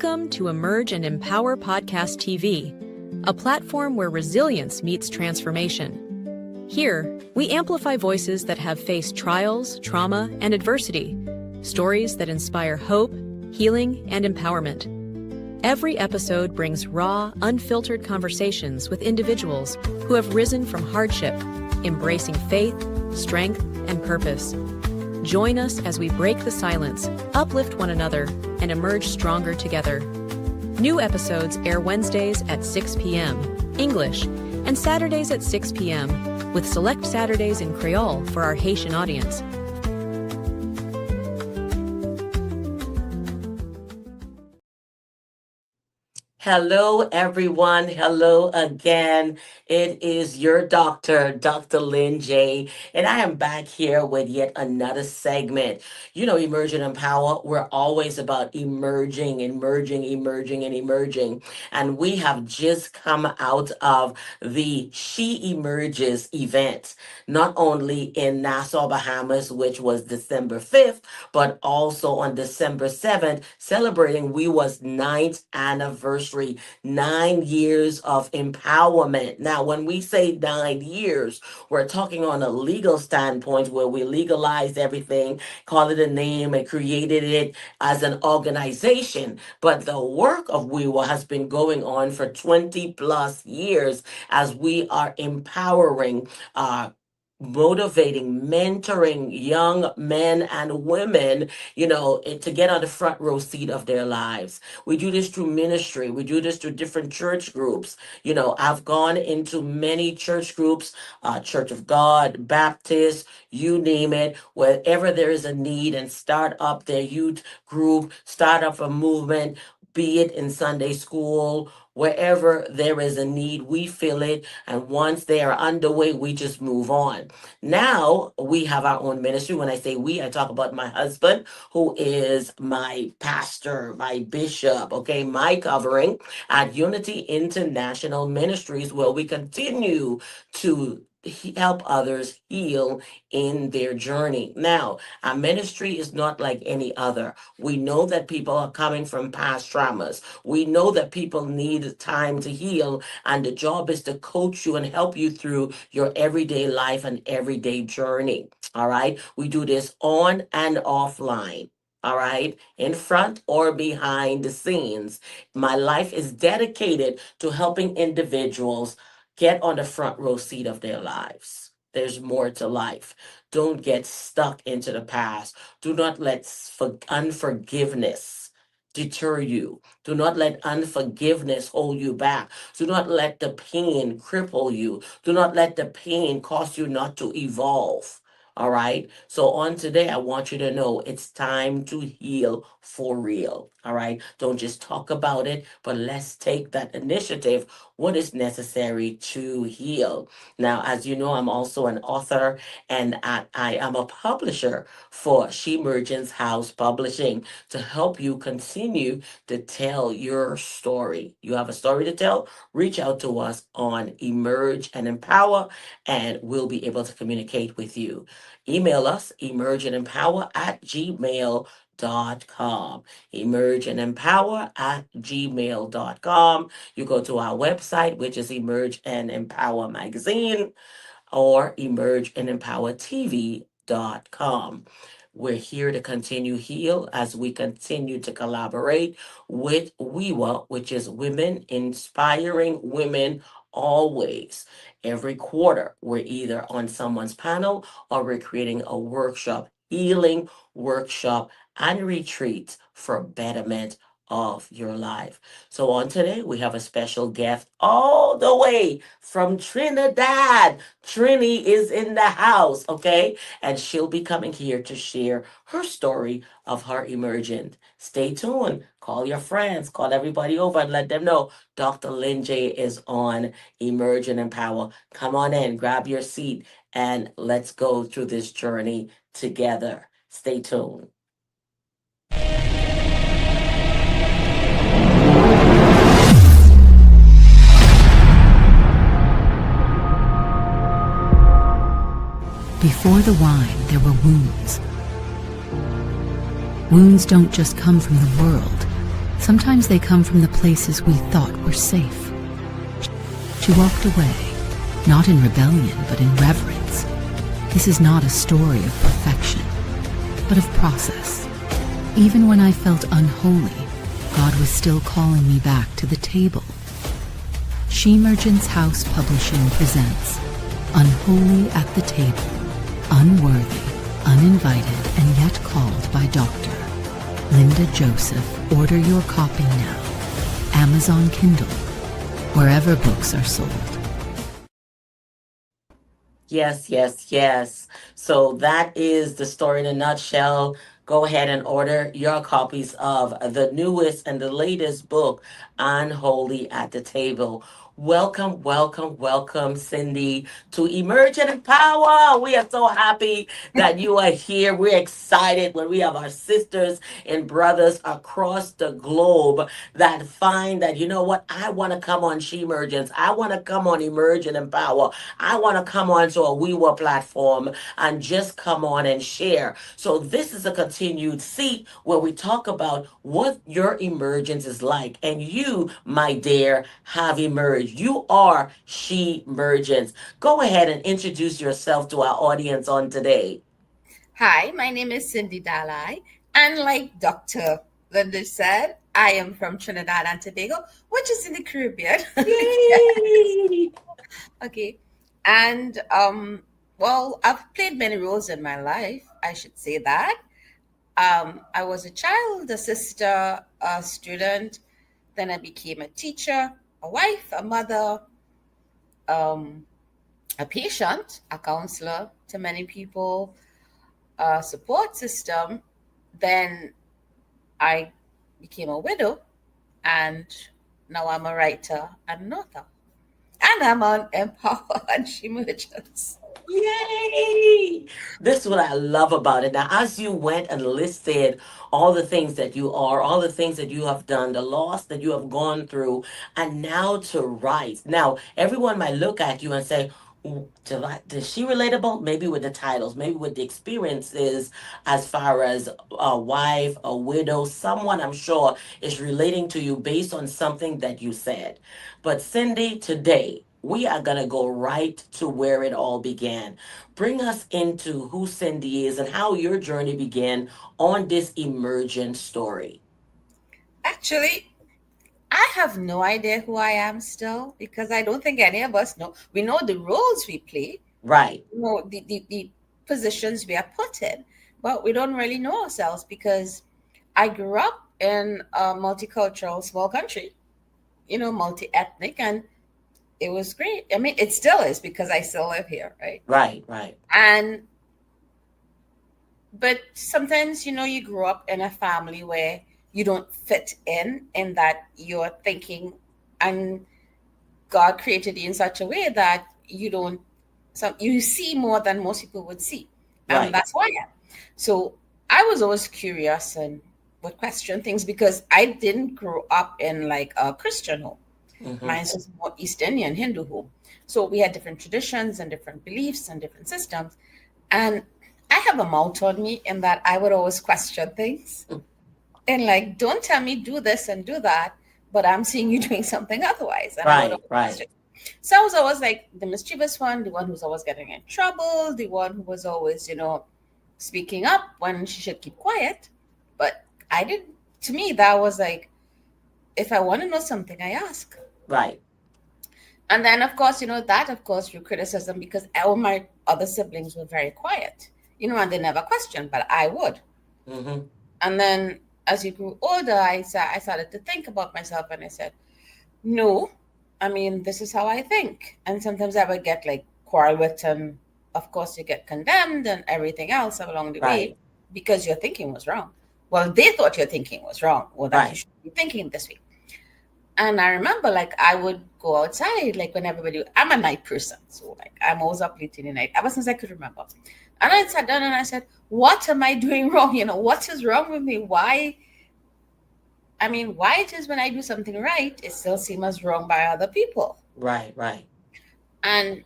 Welcome to Emerge and Empower Podcast TV, a platform where resilience meets transformation. Here, we amplify voices that have faced trials, trauma, and adversity, stories that inspire hope, healing, and empowerment. Every episode brings raw, unfiltered conversations with individuals who have risen from hardship, embracing faith, strength, and purpose. Join us as we break the silence, uplift one another, and emerge stronger together. New episodes air Wednesdays at 6 p.m. English and Saturdays at 6 p.m. with select Saturdays in Creole for our Haitian audience. Hello, everyone. Hello again. It is your doctor, Dr. LinJ, and I am back here with yet another segment. You know, Emerge and Empower, we're always about emerging, and emerging. And we have just come out of the She Emerges event, not only in Nassau, Bahamas, which was December 5th, but also on December 7th, celebrating we was 9th anniversary. 9 years of empowerment. Now, when we say 9 years, we're talking on a legal standpoint where we legalized everything, called it a name, and created it as an organization. But the work of WeWa has been going on for 20 plus years as we are empowering motivating, mentoring young men and women, to get on the front row seat of their lives. We do this through ministry. We do this through different church groups. I've gone into many church groups, Church of God, Baptist, you name it, wherever there is a need, and start up their youth group, start up a movement, be it in Sunday school, wherever there is a need, we fill it. And once they are underway, we just move on. Now we have our own ministry. When I say we, I talk about my husband, who is my pastor, my bishop, okay, my covering at Unity International Ministries, where we continue to help others heal in their journey. Now, our ministry is not like any other. We know that people are coming from past traumas. We know that people need time to heal, and the job is to coach you and help you through your everyday life and everyday journey. All right. We do this on and offline. All right, in front or behind the scenes. My life is dedicated to helping individuals get on the front row seat of their lives. There's more to life. Don't get stuck into the past. Do not let unforgiveness deter you. Do not let unforgiveness hold you back. Do not let the pain cripple you. Do not let the pain cause you not to evolve. All right. So on today, I want you to know it's time to heal for real. All right. Don't just talk about it, but let's take that initiative. What is necessary to heal? Now, as you know, I'm also an author, and I am a publisher for She Emergence House Publishing to help you continue to tell your story. You have a story to tell? Reach out to us on Emerge and Empower, and we'll be able to communicate with you. Email us, emergeandempower@gmail.com. Emergeandempower@gmail.com. You go to our website, which is Emerge and Empower Magazine, or emergeandempowertv.com. We're here to continue heal as we continue to collaborate with WeWa, which is Women Inspiring Women Always. Every quarter, we're either on someone's panel or we're creating a workshop, healing workshop and retreat for betterment of your life. So on today, we have a special guest all the way from Trinidad. Trini is in the house, okay? And she'll be coming here to share her story of her emergent. Stay tuned. Call your friends, call everybody over and let them know Dr. LinJ is on Emerge and Empower. Come on in, grab your seat, and let's go through this journey together. Stay tuned. Before the wine, there were wounds. Wounds don't just come from the world, Sometimes they come from the places we thought were safe. She walked away, not in rebellion, but in reverence. This is not a story of perfection, but of process. Even when I felt unholy, God was still calling me back to the table. Shemergence House Publishing presents Unholy at the Table, Unworthy, Uninvited, and Yet Called by Dr. Linda Joseph. Order your copy now. Amazon Kindle, wherever books are sold. Yes, yes, yes. So that is the story in a nutshell. Go ahead and order your copies of the newest and the latest book, Unholy at the Table. Welcome, welcome, welcome, Cyndee, to Emerge and Empower. We are so happy that you are here. We're excited when we have our sisters and brothers across the globe that find that, you know what, I want to come on She Emergence. I want to come on Emerge and Empower. I want to come on to a WeWork platform and just come on and share. So this is a continued seat where we talk about what your emergence is like. And you, my dear, have emerged. You are She Emergence. Go ahead and introduce yourself to our audience on today. Hi, my name is Cyndee Dhalai, and like Dr. Linda said, I am from Trinidad and Tobago, which is in the Caribbean. Yes. Yay! Okay. And well, I've played many roles in my life, I should say that. I was a child, a sister, a student, then I became a teacher, a wife, a mother, um, a patient, a counselor to many people, a support system. Then I became a widow, and now I'm a writer and an author. And I'm on Empower and She Merchants. Yay! This is what I love about it. Now, as you went and listed all the things that you are, all the things that you have done, the loss that you have gone through, and now to write. Now, everyone might look at you and say, Is she relatable? Maybe with the titles, maybe with the experiences as far as a wife, a widow, someone I'm sure is relating to you based on something that you said. But Cyndee, today, we are going to go right to where it all began. Bring us into who Cyndee is and how your journey began on this emergent story. Actually, I have no idea who I am still because I don't think any of us know. We know the roles we play, Right, you know, the positions we are put in, but we don't really know ourselves because I grew up in a multicultural small country, you know, multi-ethnic, and it was great. I mean, it still is because I still live here, right? right, right, And but sometimes, you know, you grow up in a family where you don't fit in that you're thinking, and God created you in such a way that you don't, so you see more than most people would see. And right. that's why I am. So I was always curious and would question things because I didn't grow up in like a Christian home. Mm-hmm. Mine was more East Indian Hindu home. So we had different traditions and different beliefs and different systems. And I have a mouth on me in that I would always question things and like, don't tell me do this and do that, but I'm seeing you doing something otherwise. And I would Right, always right, question. So I was always like the mischievous one, the one who's always getting in trouble, the one who was always, you know, speaking up when she should keep quiet. But I didn't, to me, that was like, if I want to know something, I ask. right, And then, of course, you know, that, of course, through criticism because all my other siblings were very quiet, you know, and they never questioned, but I would. mm-hmm. And then as you grew older, I started to think about myself and I said, no, I mean, this is how I think. And sometimes I would get like quarrel with, and of course, you get condemned and everything else along the way Right, because your thinking was wrong. Well, they thought your thinking was wrong or that you right, should be thinking this way. And I remember like I would go outside, like when everybody, I'm a night person. So like I'm always up late in the night, ever since I could remember. And I sat down and I said, what am I doing wrong? You know, what is wrong with me? Why? I mean, why it is when I do something right, it still seems as wrong by other people. right, right, And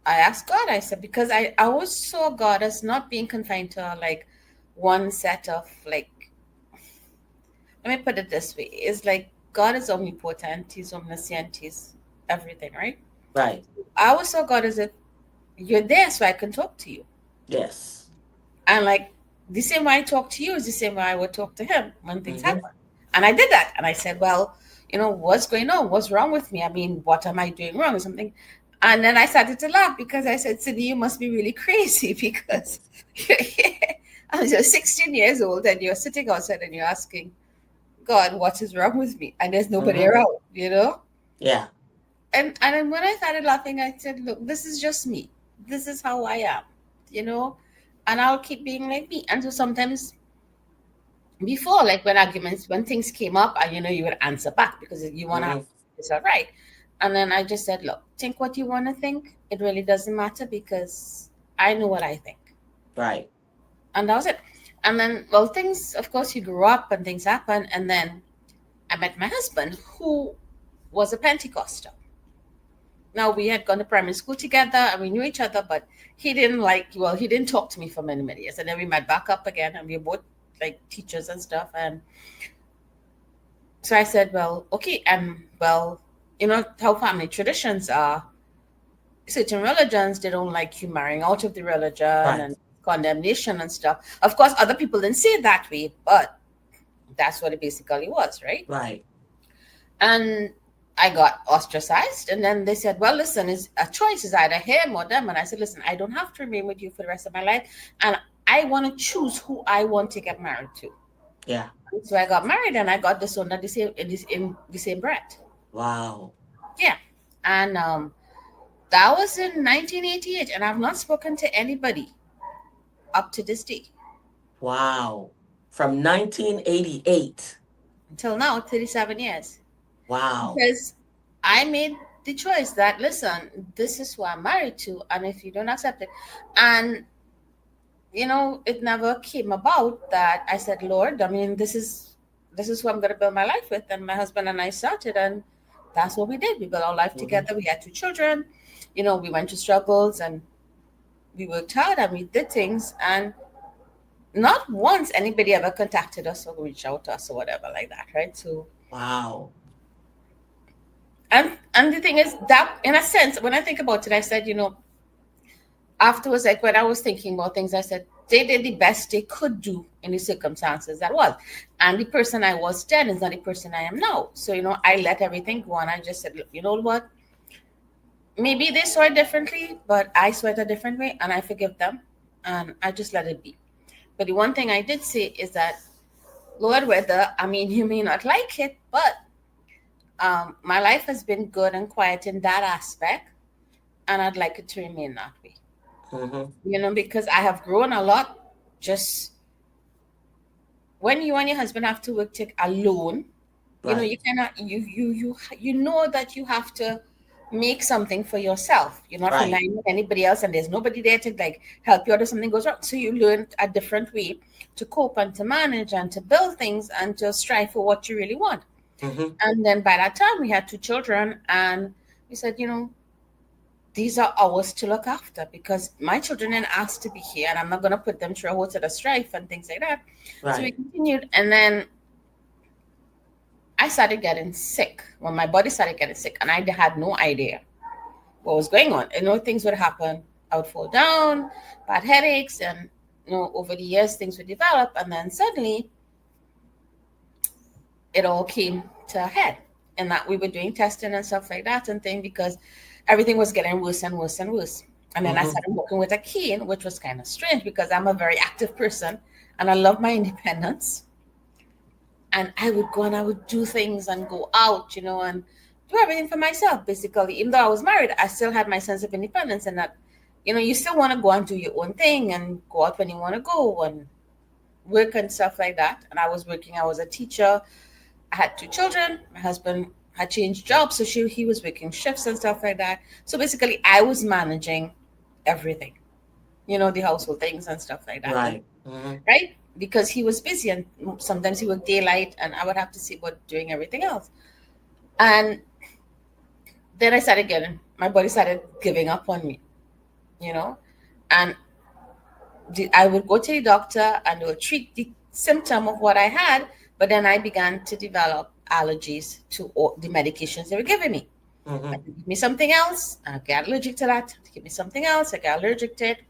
I asked God, I said, because I always saw God as not being confined to like one set of like, let me put it this way. It's like God is omnipotent, He's omniscient, He's everything, right? Right. I always saw God as if you're there so I can talk to you. Yes. And like the same way I talk to you is the same way I would talk to him when things Mm-hmm. happen. And I did that. And I said, well, what's going on? What's wrong with me? I mean, what am I doing wrong or something? And then I started to laugh because I said, Cyndee, you must be really crazy because I was just 16 years old and you're sitting outside and you're asking, God, what is wrong with me? And there's nobody Mm-hmm. around. Yeah. And then when I started laughing, I said, look, this is just me. This is how I am, and I'll keep being like me. And so sometimes before, like when things came up, and you would answer back because you want to Mm-hmm. have it's all right. And then I just said, look, think what you want to think. It really doesn't matter because I know what I think. Right. And that was it. And then, well, things, of course, you grew up and things happen. And then I met my husband, who was a Pentecostal. Now, we had gone to primary school together and we knew each other, but he didn't talk to me for many, many years. And then we met back up again and we were both like teachers and stuff. And so I said, well, okay. And well, you know how family traditions are. Certain religions, they don't like you marrying out of the religion Right. and condemnation and stuff. Of course, other people didn't say it that way, but that's what it basically was, right? Right. And I got ostracized. And then they said, well, listen, it's a choice is either him or them. And I said, listen, I don't have to remain with you for the rest of my life. And I want to choose who I want to get married to. Yeah. So I got married and I got disowned in the same breath. Wow. Yeah. And that was in 1988. And I've not spoken to anybody up to this day. Wow. From 1988. Until now, 37 years. Wow. Because I made the choice that, listen, this is who I'm married to. And if you don't accept it, and it never came about that I said, Lord, I mean, this is who I'm going to build my life with. And my husband and I started, and that's what we did. We built our life together. We had 2 children. We went through struggles and we worked hard and we did things. And not once anybody ever contacted us or reached out to us or whatever like that, right? So Wow. and the thing is that, in a sense, when I think about it, I said, afterwards, like when I was thinking about things, I said they did the best they could do in the circumstances that was. And the person I was then is not the person I am now. So, I let everything go and I just said, look, you know what? Maybe they saw it differently, but I saw it a different way and I forgive them and I just let it be. But the one thing I did say is that, Lord, you may not like it, but my life has been good and quiet in that aspect. And I'd like it to remain that way. Mm-hmm. Because I have grown a lot. Just when you and your husband have to work alone, Right. you cannot, you know that you have to make something for yourself. You're not Right. relying on anybody else, and there's nobody there to like help you out if something goes wrong. So you learn a different way to cope and to manage and to build things and to strive for what you really want. Mm-hmm. And then by that time we had 2 children, and we said, these are ours to look after because my children didn't ask to be here and I'm not going to put them through a whole set of strife and things like that. Right. So we continued, and then I started getting sick. When my body started getting sick, and I had no idea what was going on. Things would happen. I would fall down, bad headaches, and over the years things would develop, and then suddenly it all came to a head. And that we were doing testing and stuff like that and things because everything was getting worse and worse and worse. And then I started working with a cane, which was kind of strange because I'm a very active person and I love my independence. And I would go and I would do things and go out, and do everything for myself, basically. Even though I was married, I still had my sense of independence and that, you still want to go and do your own thing and go out when you want to go and work and stuff like that. And I was working, I was a teacher. I had 2 children. My husband had changed jobs, so he was working shifts and stuff like that. So basically, I was managing everything, the household things and stuff like that. Right. Right? Because he was busy and sometimes he worked daylight and I would have to see about doing everything else. And then my body started giving up on me, and I would go to the doctor and they would treat the symptom of what I had But then I began to develop allergies to all the medications they were giving me. Mm-hmm. Like, give me something else, I get allergic to that. Give me something else, I get allergic to it.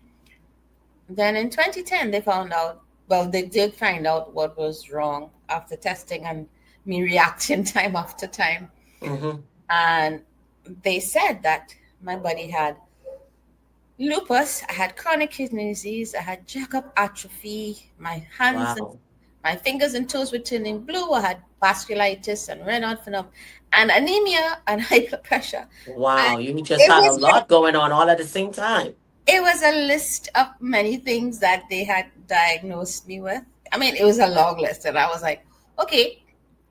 Then in 2010, they found out, well, they did find out what was wrong after testing and me reacting time after time. Mm-hmm. And they said that my body had lupus, I had chronic kidney disease, I had jack-up atrophy, my hands and Wow. my fingers and toes were turning blue, I had vasculitis and Raynaud phenomenon and anemia and high blood pressure. And Wow. You just it had a was lot going on all at the same time. it was a list of many things that they had diagnosed me with. I mean, it was a long list, and I was like, okay.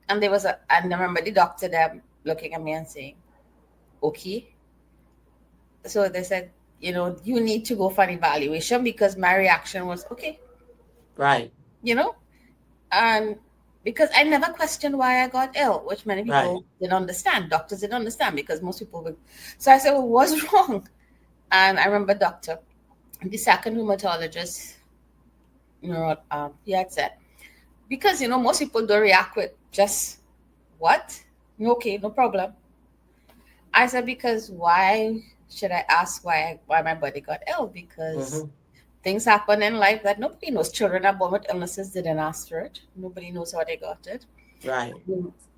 And and I remember the doctor them looking at me and saying, okay. So they said, you need to go for an evaluation because my reaction was okay, Right. you know, and because I never questioned why I got ill, which many Right. people didn't understand. Doctors didn't understand because most people would. So I said, well, what's wrong? And I remember the second rheumatologist, he had said, because most people don't react with just what? Okay, no problem. I said, because why should I ask why my body got ill? Because Mm-hmm. things happen in life that nobody knows. Children are born with illnesses, they didn't ask for it. Nobody knows how they got it. Right.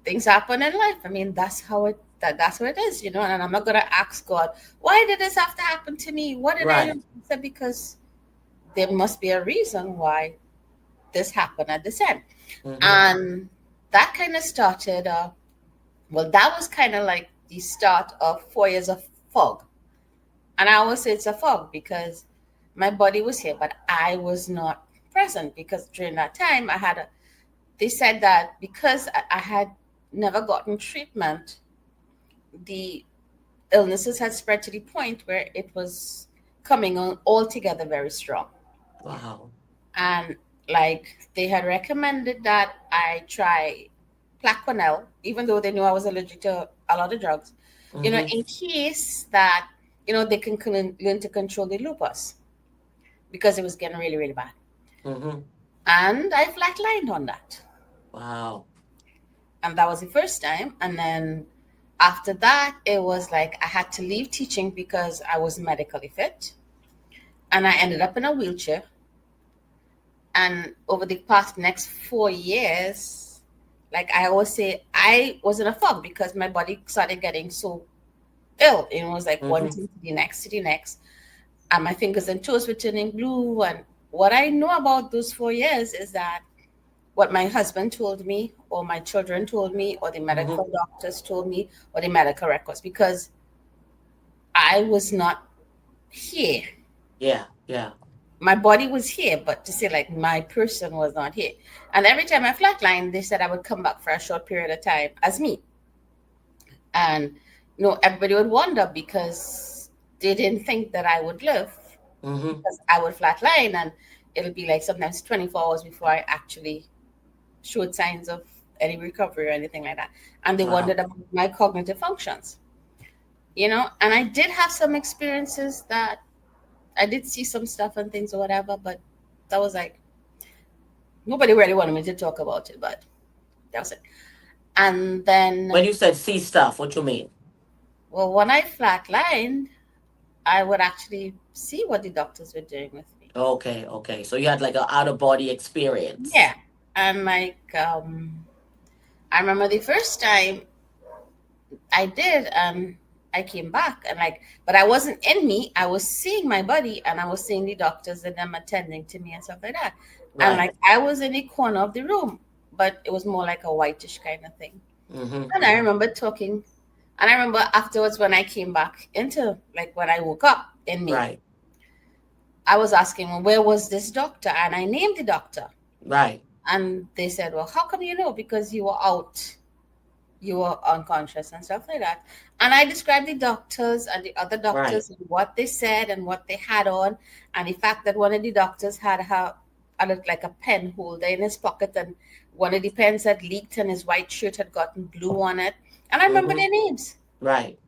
Things happen in life. I mean, that's how it is, and I'm not gonna ask God, why did this have to happen to me? What did I do? Right. I said, because there must be a reason why this happened at this end. Mm-hmm. And that kind of started, that was kind of like the start of 4 years of fog. And I always say it's a fog because my body was here, but I was not present because during that time they said that because I had never gotten treatment, the illnesses had spread to the point where it was coming on altogether very strong. Wow. And like they had recommended that I try Plaquenil, even though they knew I was allergic to a lot of drugs, Mm-hmm. in case that, they can learn to control the lupus because it was getting really, really bad. Mm-hmm. And I flatlined on that. Wow. And that was the first time. And then after that, it was like I had to leave teaching because I was medically fit. And I ended up in a wheelchair. And over the past next 4 years, like I always say, I was in a fog because my body started getting so ill. It was like one Mm-hmm. thing to the next. And my fingers and toes were turning blue. And what I know about those 4 years is that what my husband told me, or my children told me, or the Mm-hmm. medical doctors told me, or the medical records, because I was not here. Yeah. Yeah. My body was here, but to say like my person was not here. And every time I flatlined, they said I would come back for a short period of time as me. And everybody would wonder because they didn't think that I would live Mm-hmm. because I would flatline and it'll be like sometimes 24 hours before I actually showed signs of any recovery or anything like that. And they Wow. wondered about my cognitive functions, and I did have some experiences that I did see some stuff and things or whatever, but that was like, nobody really wanted me to talk about it, but that was it. And When then, you said see stuff, what you mean? well, when I flatlined, I would actually see what the doctors were doing with me. Okay. Okay. So you had like an out of body experience. Yeah. And like, I remember the first time I did, I came back and like, but I wasn't in me. I was seeing my body and I was seeing the doctors and them attending to me and stuff like that. And Right. like, I was in the corner of the room, but it was more like a whitish kind of thing. Mm-hmm. And I remember talking, and I remember afterwards when I came back into, like, when I woke up in me, Right. I was asking, well, where was this doctor? And I named the doctor. Right. And they said, well, how come you know? Because you were out, you were unconscious and stuff like that. And I described the doctors and the other Right. doctors and what they said and what they had on. And the fact that one of the doctors had like a pen holder in his pocket, and one of the pens had leaked and his white shirt had gotten blue on it. And I remember Mm-hmm. their names. Right.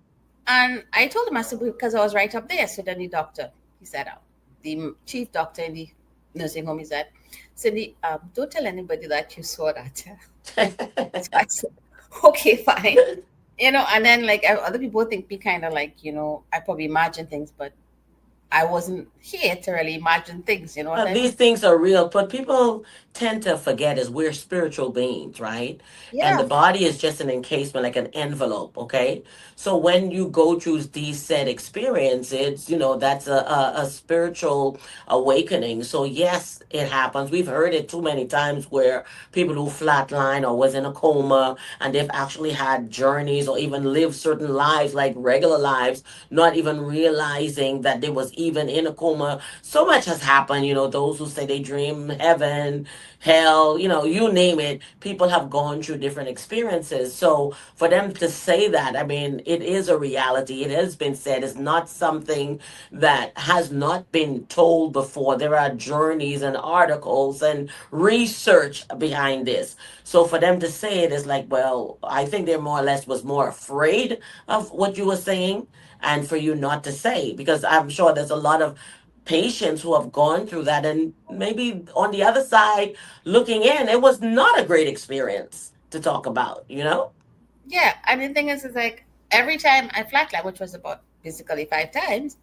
And I told him, I said, because I was right up there. So then the doctor, he said, the chief doctor in the nursing home, he said, Cindy, don't tell anybody that you saw that. So I said, okay, fine. And then like other people think me kind of like, I probably imagine things, but I wasn't here to really imagine things. You know what I These mean? things are real, but people tend to forget is we're spiritual beings, right? And the Yeah. body is just an encasement, like an envelope, okay? So when you go through these said experiences, that's a spiritual awakening. So yes, it happens. We've heard it too many times where people who flatline or was in a coma and they've actually had journeys or even lived certain lives, like regular lives, not even realizing that they was even in a coma. So much has happened, those who say they dream heaven, hell, you name it. People have gone through different experiences. So for them to say that, I mean, it is a reality. It has been said. It's not something that has not been told before. There are journeys and articles and research behind this. So for them to say it is like, well, I think they more or less was more afraid of what you were saying and for you not to say, because I'm sure there's a lot of patients who have gone through that, and maybe on the other side looking in, it was not a great experience to talk about. Yeah. And the thing is like every time I flatline, which was about basically 5 times,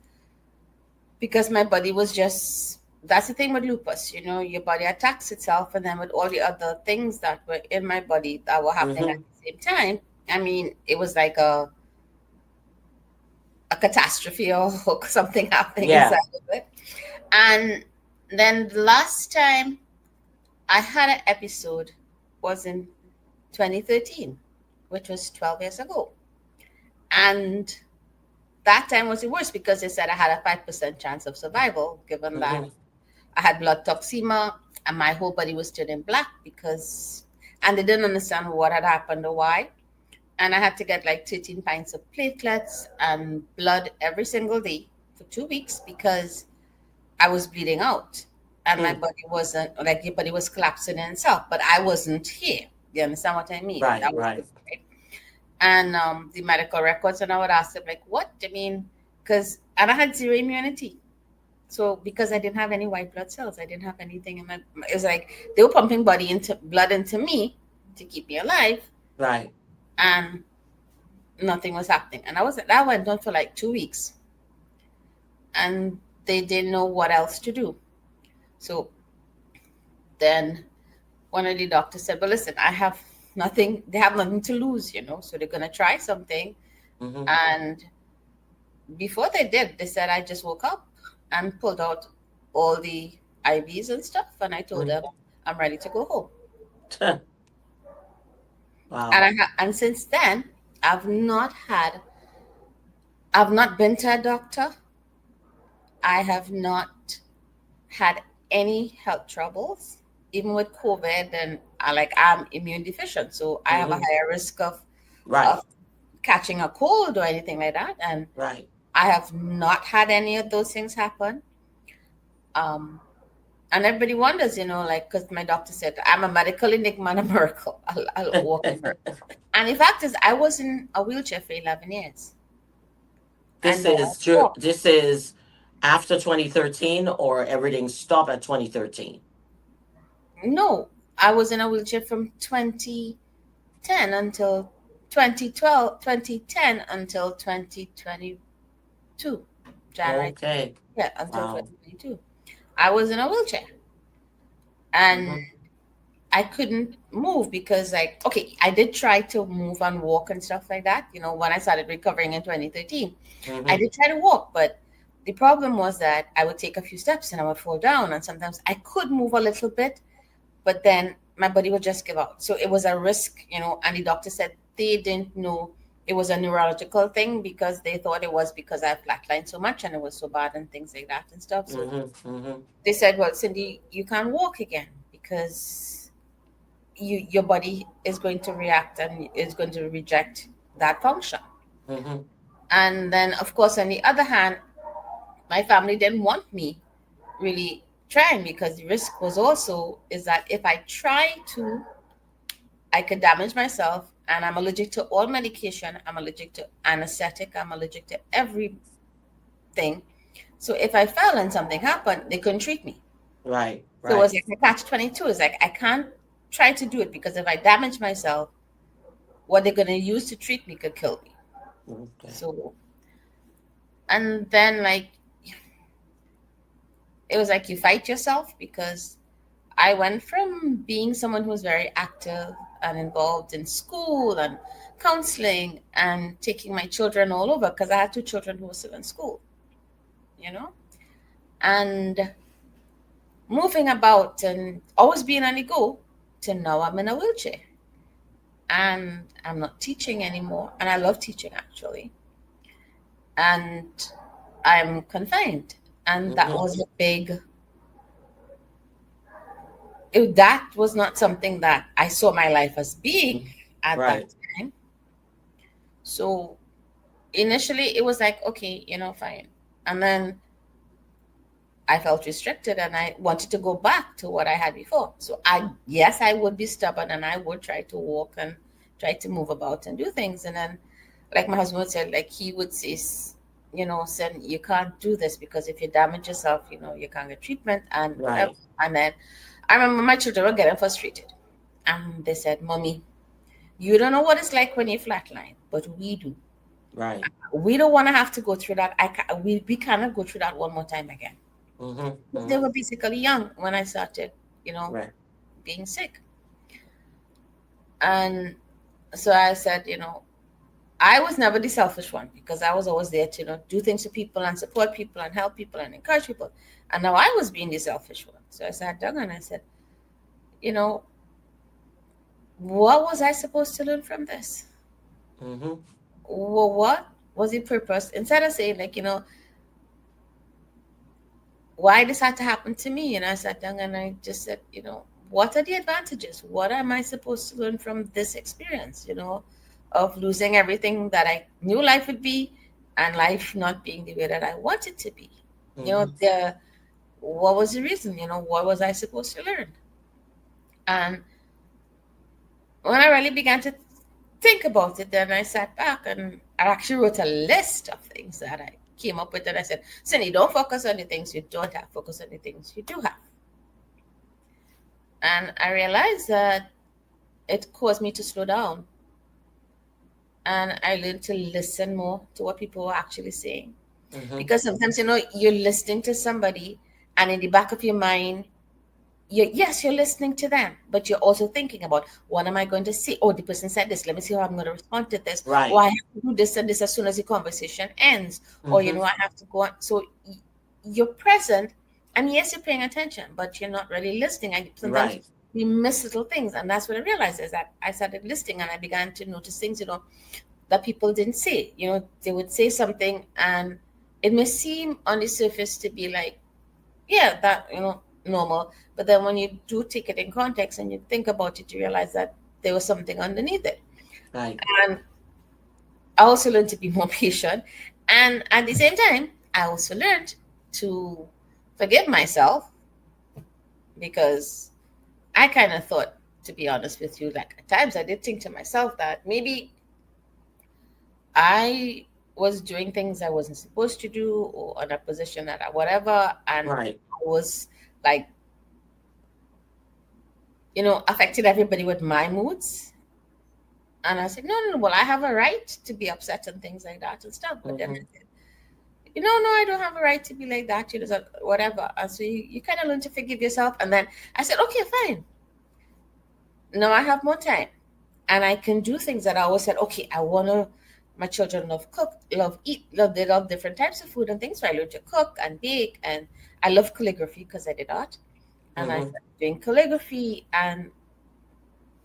because my body was just, that's the thing with lupus, your body attacks itself, and then with all the other things that were in my body that were happening at Hmm. the same time, I mean, it was like a catastrophe or something happening Yeah. inside of it. And then the last time I had an episode was in 2013, which was 12 years ago. And that time was the worst because they said I had a 5% chance of survival, given that Hmm. I had blood toxemia and my whole body was turning black and they didn't understand what had happened or why. And I had to get like 13 pints of platelets and blood every single day for 2 weeks because I was bleeding out. And my Mm. body wasn't, like your body was collapsing in itself, but I wasn't here. You understand what I mean? Right, That was the right. right. And the medical records, and I would ask them, like, what? I mean, and I had zero immunity. So because I didn't have any white blood cells, I didn't have anything in it was like they were pumping blood into me to keep me alive, Right. and nothing was happening. And that went on for like 2 weeks, and they didn't know what else to do. So then one of the doctors said, "Well, listen, I have nothing. They have nothing to lose, so they're gonna try something." Hmm. And before they did, they said I just woke up and pulled out all the IVs and stuff, and I told them I'm ready to go home. And Wow. and since then, I've not had, I've not been to a doctor. I have not had any health troubles, even with COVID, and I'm immune deficient, so I have a Hmm. higher risk of Right, of catching a cold or anything like that. And right. I have not had any of those things happen. Um, and everybody wonders, like, because my doctor said I'm a medical enigma and a miracle. I'll walk in miracle. And the fact is, I was in a wheelchair for 11 years, and now I walk. This is after 2013, or everything stopped at 2013? No, I was in a wheelchair from 2010 until 2012, 2010 until 2022, January. Okay. Yeah, until Wow. 2022. I was in a wheelchair, and Hmm. I couldn't move because, like, okay, I did try to move and walk and stuff like that. When I started recovering in 2013, I Hmm. did try to walk, but the problem was that I would take a few steps and I would fall down. And sometimes I could move a little bit, but then my body would just give out. So it was a risk, and the doctor said they didn't know it was a neurological thing because they thought it was because I flatlined so much and it was so bad and things like that and stuff. So Hmm. Hmm. they said, well, Cindy, you can't walk again because your body is going to react and is going to reject that function. Hmm. And then, of course, on the other hand, my family didn't want me really trying because the risk was also is that if I try to, I could damage myself. And I'm allergic to all medication. I'm allergic to anesthetic. I'm allergic to everything. So if I fell and something happened, they couldn't treat me. Right. So it was Right. like a catch-22. It's like I can't try to do it because if I damage myself, what they're gonna use to treat me could kill me. Okay. So and then like it was like you fight yourself because I went from being someone who was very active and involved in school and counseling and taking my children all over because I had two children who were still in school, you know, and moving about and always being on the go to now I'm in a wheelchair and I'm not teaching anymore. And I love teaching actually. And I'm confined. And that Mm-hmm. was a big, that was not something that I saw my life as being at that Right. time. So initially it was like, okay, fine. And then I felt restricted and I wanted to go back to what I had before. So yes, I would be stubborn and I would try to walk and try to move about and do things. And then, like my husband would say, like he would say, Sen, you can't do this because if you damage yourself, you can't get treatment and whatever. Right. And then I remember my children were getting frustrated. And they said, Mommy, you don't know what it's like when you flatline, but we do. Right. We don't want to have to go through that. We cannot go through that one more time again. Mm-hmm. They Mm-hmm. were basically young when I started, Right. being sick. And so I said, I was never the selfish one because I was always there to, do things for people and support people and help people and encourage people. And now I was being the selfish one. So I sat down and I said, you know, what was I supposed to learn from this? Mm-hmm. Well, what was the purpose? Instead of saying, like, why this had to happen to me? And I sat down and I just said, what are the advantages? What am I supposed to learn from this experience, of losing everything that I knew life would be and life not being the way that I want it to be? Mm-hmm. What was the reason? What was I supposed to learn? And when I really began to think about it, then I sat back and I actually wrote a list of things that I came up with. And I said, Cyndee, don't focus on the things you don't have, focus on the things you do have. And I realized that it caused me to slow down. And I learned to listen more to what people were actually saying. Mm-hmm. Because sometimes, you're listening to somebody, and in the back of your mind, you're listening to them, but you're also thinking about what am I going to say? Oh, the person said this. Let me see how I'm going to respond to this. Or Right. I have to do this and this as soon as the conversation ends. Or, Mm-hmm. I have to go on. So you're present, and yes, you're paying attention, but you're not really listening. And sometimes Right. we miss little things. And that's what I realized is that I started listening and I began to notice things, that people didn't say. They would say something and it may seem on the surface to be like, yeah, that, normal. But then when you do take it in context and you think about it, you realize that there was something underneath it. Right. And I also learned to be more patient. And at the same time, I also learned to forgive myself because I kind of thought, to be honest with you, like at times I did think to myself that maybe I was doing things I wasn't supposed to do or in a position that whatever. And Right. I was like, affected everybody with my moods. And I said, no, no, no, well, I have a right to be upset and things like that and stuff. But then Mm-hmm. I said, no, I don't have a right to be like that, so whatever. And so you kind of learn to forgive yourself. And then I said, okay, fine. Now I have more time. And I can do things that I always said, okay, my children love cook, love eat, they love different types of food and things. So I learned to cook and bake. And I love calligraphy because I did art. And I Mm-hmm. started doing calligraphy, and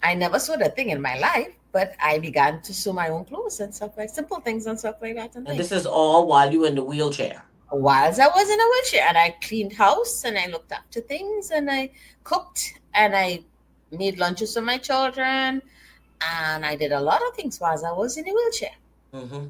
I never sewed a thing in my life, but I began to sew my own clothes and stuff like simple things and stuff like that and And things. this is all while you in the wheelchair. Whilst I was in a wheelchair, and I cleaned house and I looked after things and I cooked and I made lunches for my children and I did a lot of things whilst I was in a wheelchair. Mm-hmm.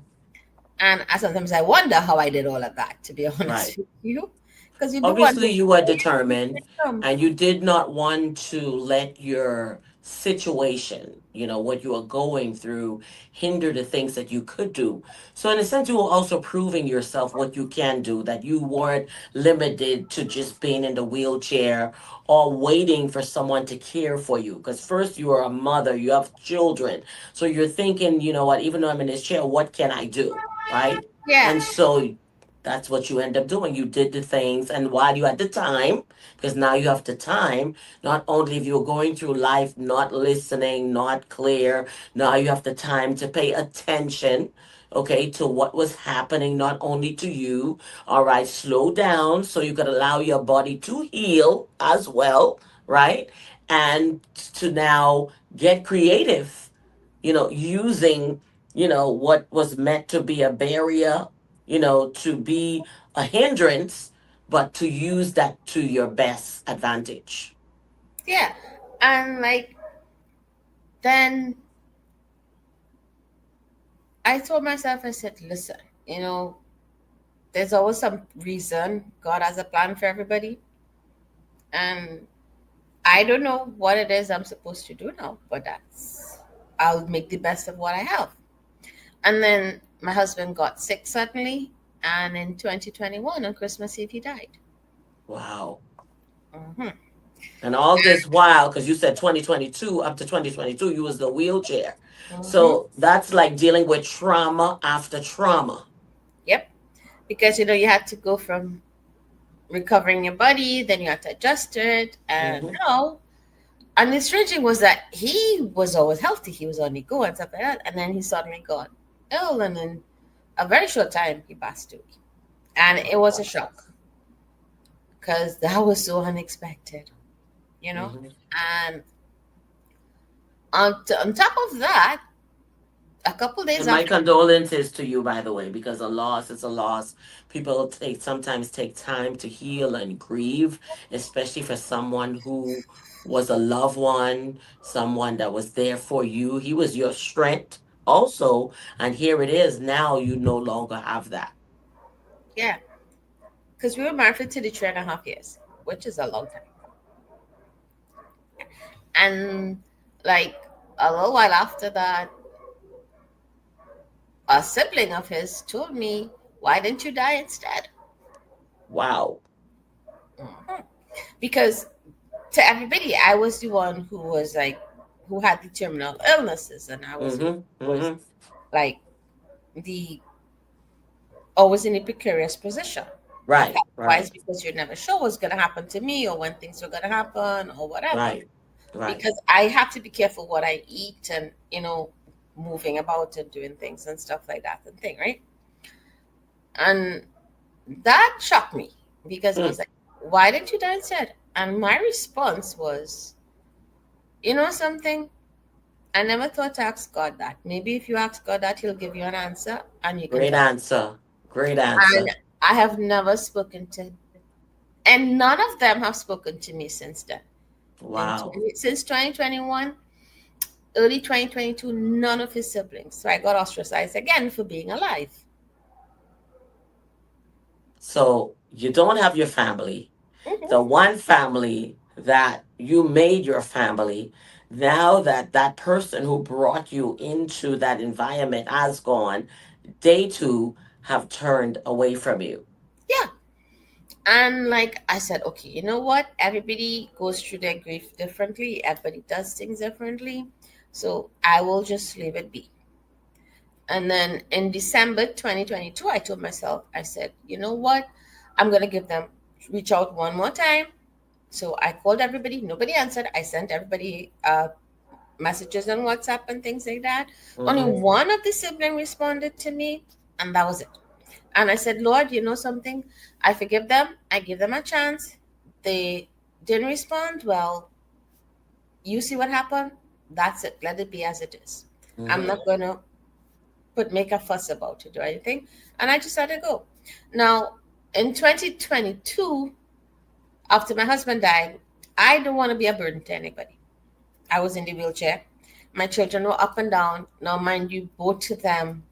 And sometimes I wonder how I did all of that, to be honest Right. with you, because you do wonder Obviously, you were where did this determined, come. and you did not want to let your situation, what you are going through, hinder the things that you could do. So, in a sense, you were also proving yourself what you can do, that you weren't limited to just being in the wheelchair or waiting for someone to care for you. Because first, you are a mother, you have children. So, you're thinking, you know what, even though I'm in this chair, what can I do? Right? Yeah. And so, that's what you end up doing. You did the things, and while you had the time, because now you have the time, not only if you're going through life not listening, not clear, now you have the time to pay attention, okay, to what was happening, not only to you. All right, slow down so you could allow your body to heal as well, right? And to now get creative, using, what was meant to be a barrier, to be a hindrance, but to use that to your best advantage. Yeah. And like, then I told myself, I said, listen, you know, there's always some reason. God has a plan for everybody. And I don't know what it is I'm supposed to do now, but I'll make the best of what I have. And then my husband got sick suddenly. And in 2021, on Christmas Eve, he died. Wow. Hmm. And all this while, because you said 2022, up to 2022, you was the wheelchair. Hmm. So that's like dealing with trauma after trauma. Yep. Because, you had to go from recovering your body, then you had to adjust it. And Hmm. and the strange thing was that he was always healthy. He was on the go and stuff like that. And then he suddenly got ill. And in a very short time, he passed away. And it was a shock because that was so unexpected, you know? Hmm. And on top of that, a couple days And my after, condolences to you, by the way, because a loss is a loss. People sometimes take time to heal and grieve, especially for someone who was a loved one, someone that was there for you. He was your strength also, and here it is. Now you no longer have that. yeah, because we were married for 3.5 years, which is a long time. And like a little while after that, a sibling of his told me, "Why didn't you die instead?" Wow. Mhm. Because to everybody, I was the one who was like, who had the terminal illnesses, and I was Mm-hmm. was Mm-hmm. like the always in a precarious position. If Right. otherwise, Right. because you're never sure what's going to happen to me or when things are going to happen or whatever. Right. Right. Because I have to be careful what I eat and moving about and doing things and stuff like that and thing, right? And that shocked me because it Hmm. was like, why didn't you die instead? And my response was, something. I never thought to ask God that. Maybe if you ask God that, He'll give you an answer and you can Great tell. answer. Great And answer. I have never spoken to, and none of them have spoken to me since then. Wow. Since 2021, early 2022, none of his siblings. So I got ostracized again for being alive. So you don't have your family. The Hmm. one family that you made your family, now that that person who brought you into that environment has gone, they too have turned away from you. Yeah. And like I said, okay, you know what? Everybody goes through their grief differently. Everybody does things differently. So I will just leave it be. And then in December 2022, I told myself, I said, you know what? I'm going to reach out one more time. So I called everybody. Nobody answered. I sent everybody messages on WhatsApp and things like that. Only Hmm. one of the siblings responded to me, and that was it. And I said, Lord, you know something? I forgive them. I give them a chance. They didn't respond. Well, you see what happened? That's it. Let it be as it is. I'm Hmm. not going to make a fuss about it or anything. And I just let it go. Now, in 2022, after my husband died, I don't want to be a burden to anybody. I was in the wheelchair. My children were up and down. Now, mind you, both of them,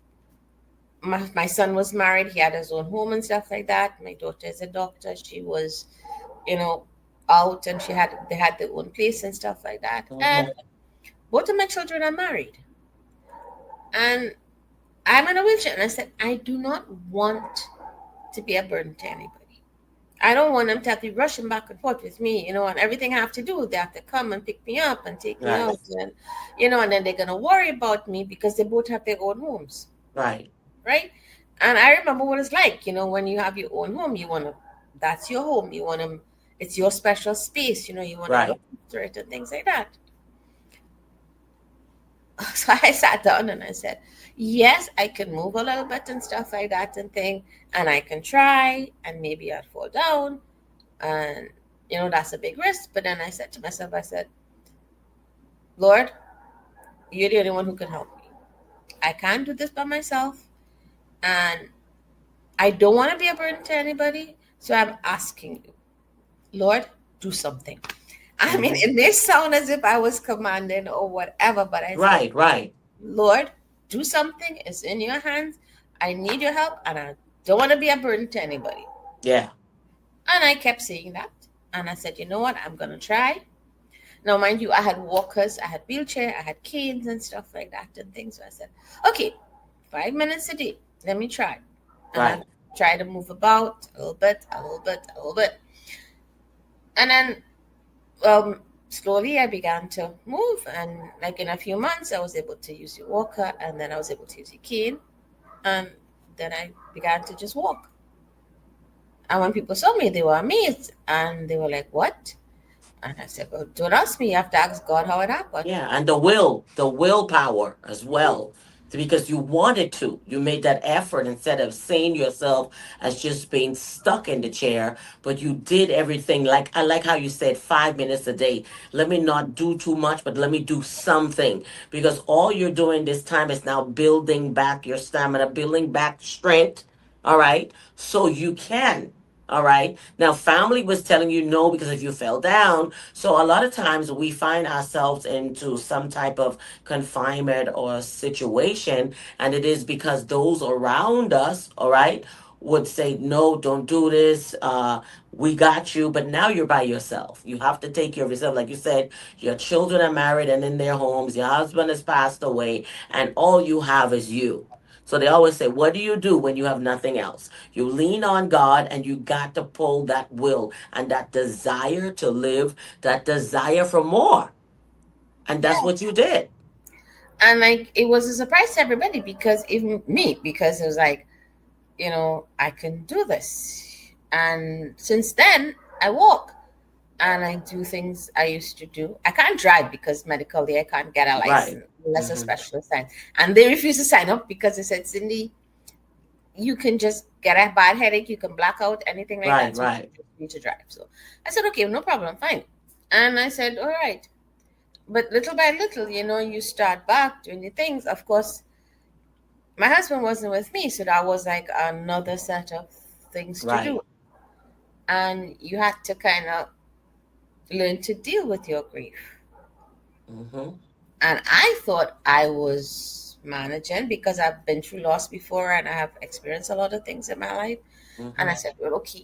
my son was married. He had his own home and stuff like that. My daughter is a doctor. She was, you know, out and they had their own place and stuff like that. And Hmm. both of my children are married. And I'm in a wheelchair. And I said, I do not want to be a burden to anybody. I don't want them to have to be rushing back and forth with me, and everything I have to do, they have to come and pick me up and take me out. And, and then they're going to worry about me because they both have their own homes. Right. Right. And I remember what it's like, when you have your own home, that's your home. You want to, it's your special space, you want to look after it and things like that. So I sat down and I said, yes, I can move a little bit and stuff like that and thing. And I can try and maybe I'd fall down. And, that's a big risk. But then I said to myself, I said, Lord, you're the only one who can help me. I can't do this by myself. And I don't want to be a burden to anybody. So I'm asking you, Lord, do something. I mean, it may sound as if I was commanding or whatever, but I said, right. Lord, do something. It's in your hands. I need your help, and I don't want to be a burden to anybody. Yeah. And I kept saying that. And I said, you know what? I'm going to try. Now, mind you, I had walkers, I had wheelchair, I had canes and stuff like that and things. So I said, okay, 5 minutes a day. Let me try. And I try to move about a little bit. And then slowly I began to move, and like in a few months I was able to use the walker, and then I was able to use the cane, and then I began to just walk. And when people saw me, they were amazed, and they were like, what? And I said, well, don't ask me, you have to ask God how it happened. Yeah, and the willpower as well. Because you wanted to. You made that effort instead of seeing yourself as just being stuck in the chair, but you did everything. Like, I like how you said 5 minutes a day. Let me not do too much, but let me do something. Because all you're doing this time is now building back your stamina, building back strength. All right. So you can. All right. Now, family was telling you no because if you fell down. So a lot of times we find ourselves into some type of confinement or situation. And it is because those around us, all right, would say, no, don't do this. We got you. But now you're by yourself. You have to take care of yourself. Like you said, your children are married and in their homes. Your husband has passed away. And all you have is you. So they always say, what do you do when you have nothing else? You lean on God, and you got to pull that will and that desire to live, that desire for more. And that's what you did. And like, it was a surprise to everybody, because even me, because it was like, I can do this. And since then I walk and I do things I used to do. I can't drive because medically I can't get a license unless a specialist signs. And they refuse to sign up because they said, Cyndee, you can just get a bad headache, you can black out, anything like that. So you need to drive. So I said, okay, no problem, fine. And I said, all right. But little by little, you start back doing the things. Of course, my husband wasn't with me, so that was like another set of things to do. And you had to kind of learn to deal with your grief. And I thought I was managing because I've been through loss before and I have experienced a lot of things in my life. And I said, well, okay,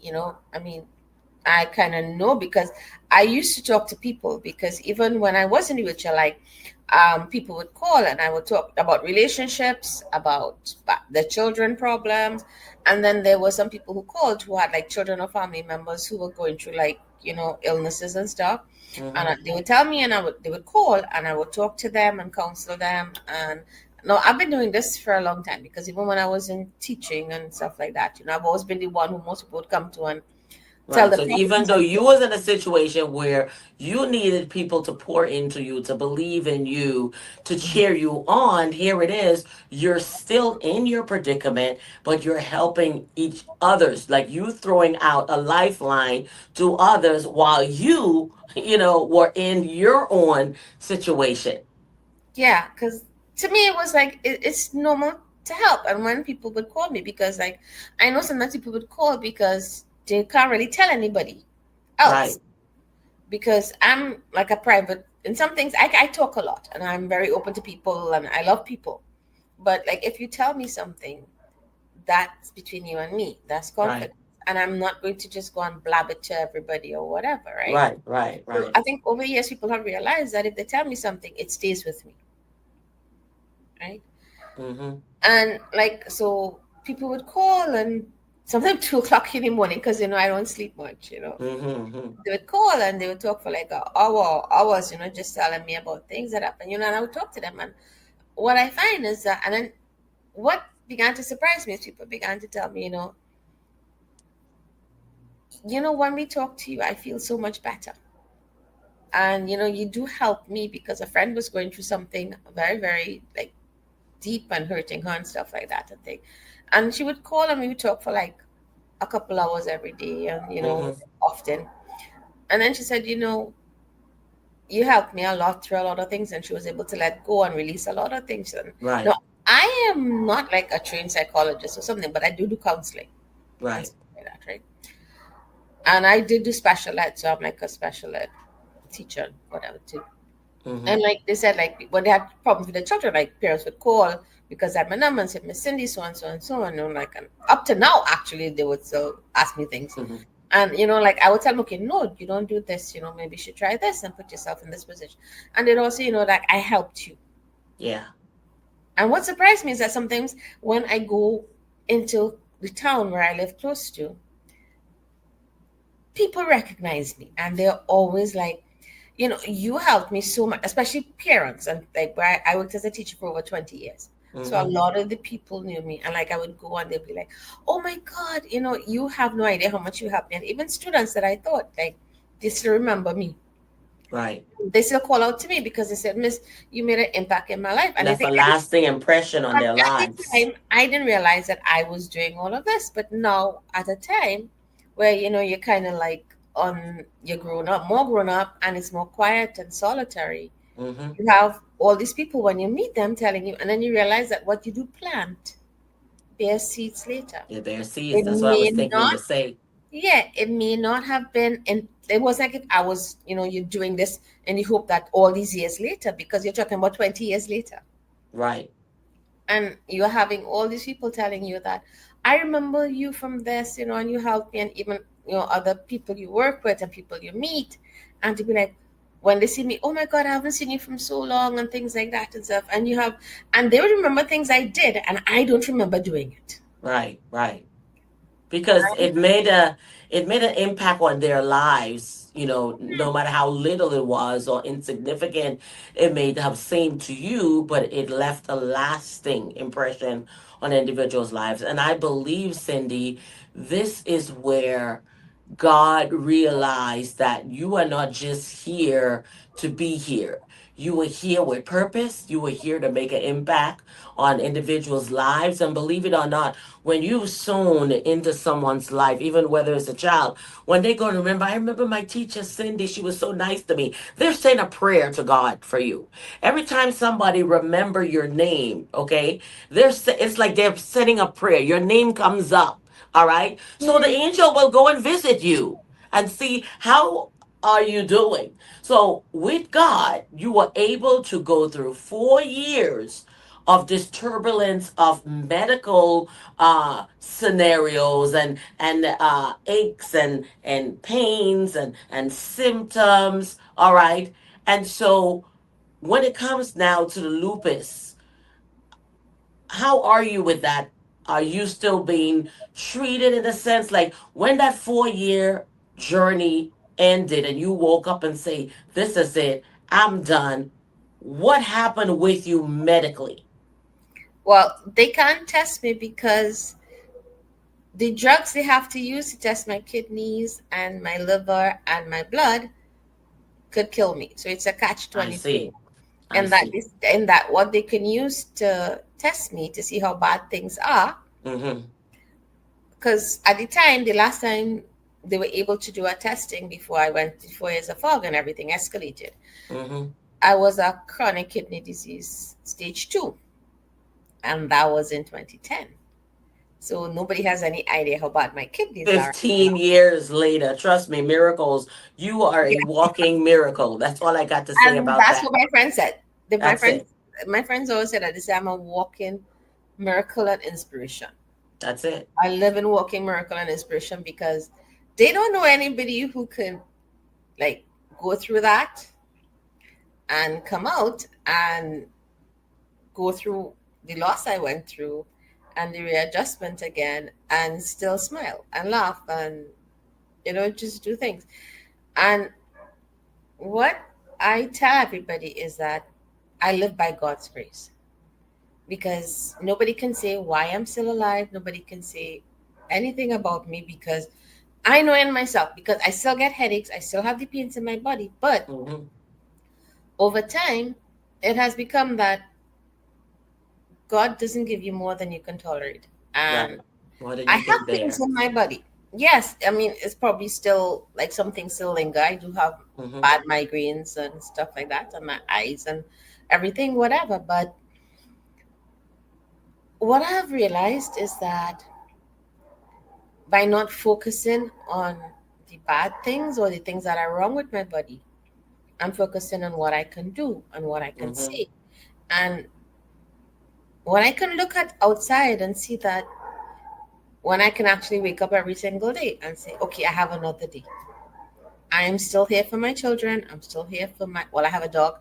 I kind of know, because I used to talk to people, because even when I was in the wheelchair, like people would call and I would talk about relationships, about the children problems. And then there were some people who called who had like children or family members who were going through like, illnesses and stuff. And they would tell me, and they would call and I would talk to them and counsel them. And no, I've been doing this for a long time, because even when I was in teaching and stuff like that, I've always been the one who most people would come to and tell them. So even though you was in a situation where you needed people to pour into you, to believe in you, to cheer you on, here it is. You're still in your predicament, but you're helping each others. Like you throwing out a lifeline to others while you, were in your own situation. Yeah, because to me it was like it's normal to help. And when people would call me, because like I know sometimes people would call because they can't really tell anybody else, because I'm like a private, in some things I talk a lot and I'm very open to people and I love people. But like if you tell me something, that's between you and me, that's confidence. and I'm not going to just go and blab it to everybody or whatever, right? Right, right, So right. I think over the years, people have realized that if they tell me something, it stays with me, right? Mm-hmm. And like, so people would call, and sometimes 2 o'clock in the morning, because I don't sleep much, Mm-hmm. Mm-hmm. they would call and they would talk for like an hour, hours, just telling me about things that happen, and I would talk to them. And what I find is that, and then what began to surprise me is people began to tell me, when we talk to you, I feel so much better. And you do help me, because a friend was going through something very, very like deep and hurting her and stuff like that and thing. And she would call and we would talk for like a couple hours every day, and Mm-hmm. often. And then she said, you helped me a lot through a lot of things, and she was able to let go and release a lot of things. And no, Right, I am not like a trained psychologist or something, but I do counseling and right. stuff like that, right? And I did do special ed, so I'm like a special ed teacher, whatever too. Mm-hmm. And like they said, like when they had problems with the children, like parents would call because I had my number and said, Miss Cyndee, so and so and so. And I'm like, and up to now, actually, they would still ask me things. Mm-hmm. And, like I would tell them, okay, no, you don't do this. Maybe you should try this and put yourself in this position. And they'd also, like I helped you. Yeah. And what surprised me is that sometimes when I go into the town where I live close to, people recognize me and they're always like, you helped me so much, especially parents. And like where I worked as a teacher for over 20 years. So a Mm-hmm. lot of the people knew me, and like I would go and they'd be like, oh my God, you have no idea how much you helped me. And even students that I thought like they still remember me. Right. They still call out to me because they said, Miss, you made an impact in my life. And I Left a think lasting impression on at their the lives. time, I didn't realize that I was doing all of this. But now, at a time where you're kind of like you're grown up, more grown up, and it's more quiet and solitary. Mm-hmm. You have all these people when you meet them telling you, and then you realize that what you do plant bear seeds later. Yeah, their seeds. It That's what I was may thinking to not, say. yeah, it may not have been, and it was like if I was, you're doing this and you hope that all these years later, because you're talking about 20 years later. Right. And you're having all these people telling you that I remember you from this, and you helped me, and even other people you work with and people you meet, and to be like, when they see me, oh my God, I haven't seen you from so long, and things like that and stuff. And they would remember things I did, and I don't remember doing it. Right. Right. Because it made an impact on their lives, no matter how little it was or insignificant it may have seemed to you, but it left a lasting impression on individuals' lives. And I believe, Cyndee, this is where God realized that you are not just here to be here. You were here with purpose. You were here to make an impact on individuals' lives. And believe it or not, when you've sown into someone's life, even whether it's a child, when they go to remember, I remember my teacher, Cyndee, she was so nice to me. They're saying a prayer to God for you. Every time somebody remember your name, okay, it's like they're sending a prayer. Your name comes up. All right. So the angel will go and visit you and see how are you doing. So with God, you were able to go through 4 years of this turbulence of medical scenarios and aches and pains and symptoms. All right. And so when it comes now to the lupus, how are you with that? Are you still being treated in a sense like when that 4 year journey ended and you woke up and say, this is it, I'm done? What happened with you medically? Well, they can't test me because the drugs they have to use to test my kidneys and my liver and my blood could kill me. So it's a catch I 22. see. I And that see. is, and that what they can use to test me to see how bad things are. Mm-hmm. Because at the time, the last time they were able to do a testing before I went to 4 years of fog and everything escalated, Mm-hmm. I was a chronic kidney disease stage 2, and that was in 2010. So nobody has any idea how bad my kidneys are. 15 years later, trust me, miracles. You are a Yeah. walking miracle. That's all I got to say And about that's that. what my friend said. That's it. My friends always said that they say I'm a walking miracle and inspiration. That's it. I live in walking miracle and inspiration because they don't know anybody who could like go through that and come out and go through the loss I went through and the readjustment again and still smile and laugh and just do things. And what I tell everybody is that I live by God's grace because nobody can say why I'm still alive. Nobody can say anything about me because I know in myself, because I still get headaches, I still have the pains in my body. But Hmm. over time, it has become that God doesn't give you more than you can tolerate. Right. And More than I you have can things bear. in my body. Yes, I mean, it's probably still like something still linger. I do have Hmm. bad migraines and stuff like that, and my eyes and everything, whatever. But what I've realized is that by not focusing on the bad things or the things that are wrong with my body, I'm focusing on what I can do and what I can Hmm. see. And when I can look at outside and see that when I can actually wake up every single day and say, okay, I have another day. I am still here for my children. I'm still here for I have a dog.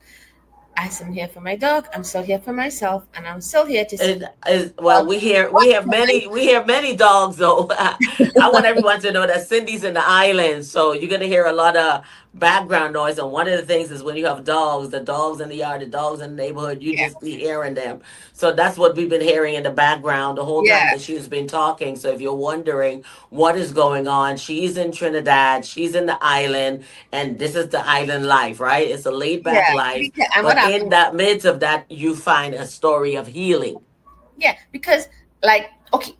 I am here for my dog. I'm still here for myself. And I'm still here to say, It is, well, well, we what have can I many dogs though. I want everyone to know that Cindy's in the islands, so you're gonna hear a lot of background noise. And one of the things is when you have dogs, the dogs in the yard, the dogs in the neighborhood, you yeah, just be hearing them. So that's what we've been hearing in the background the whole time yeah, that she's been talking. So if you're wondering what is going on, she's in Trinidad, she's in the island, and this is the island life, right? It's a laid back yeah. life, And what but in happened? that midst of that, you find a story of healing. Yeah, because like, okay,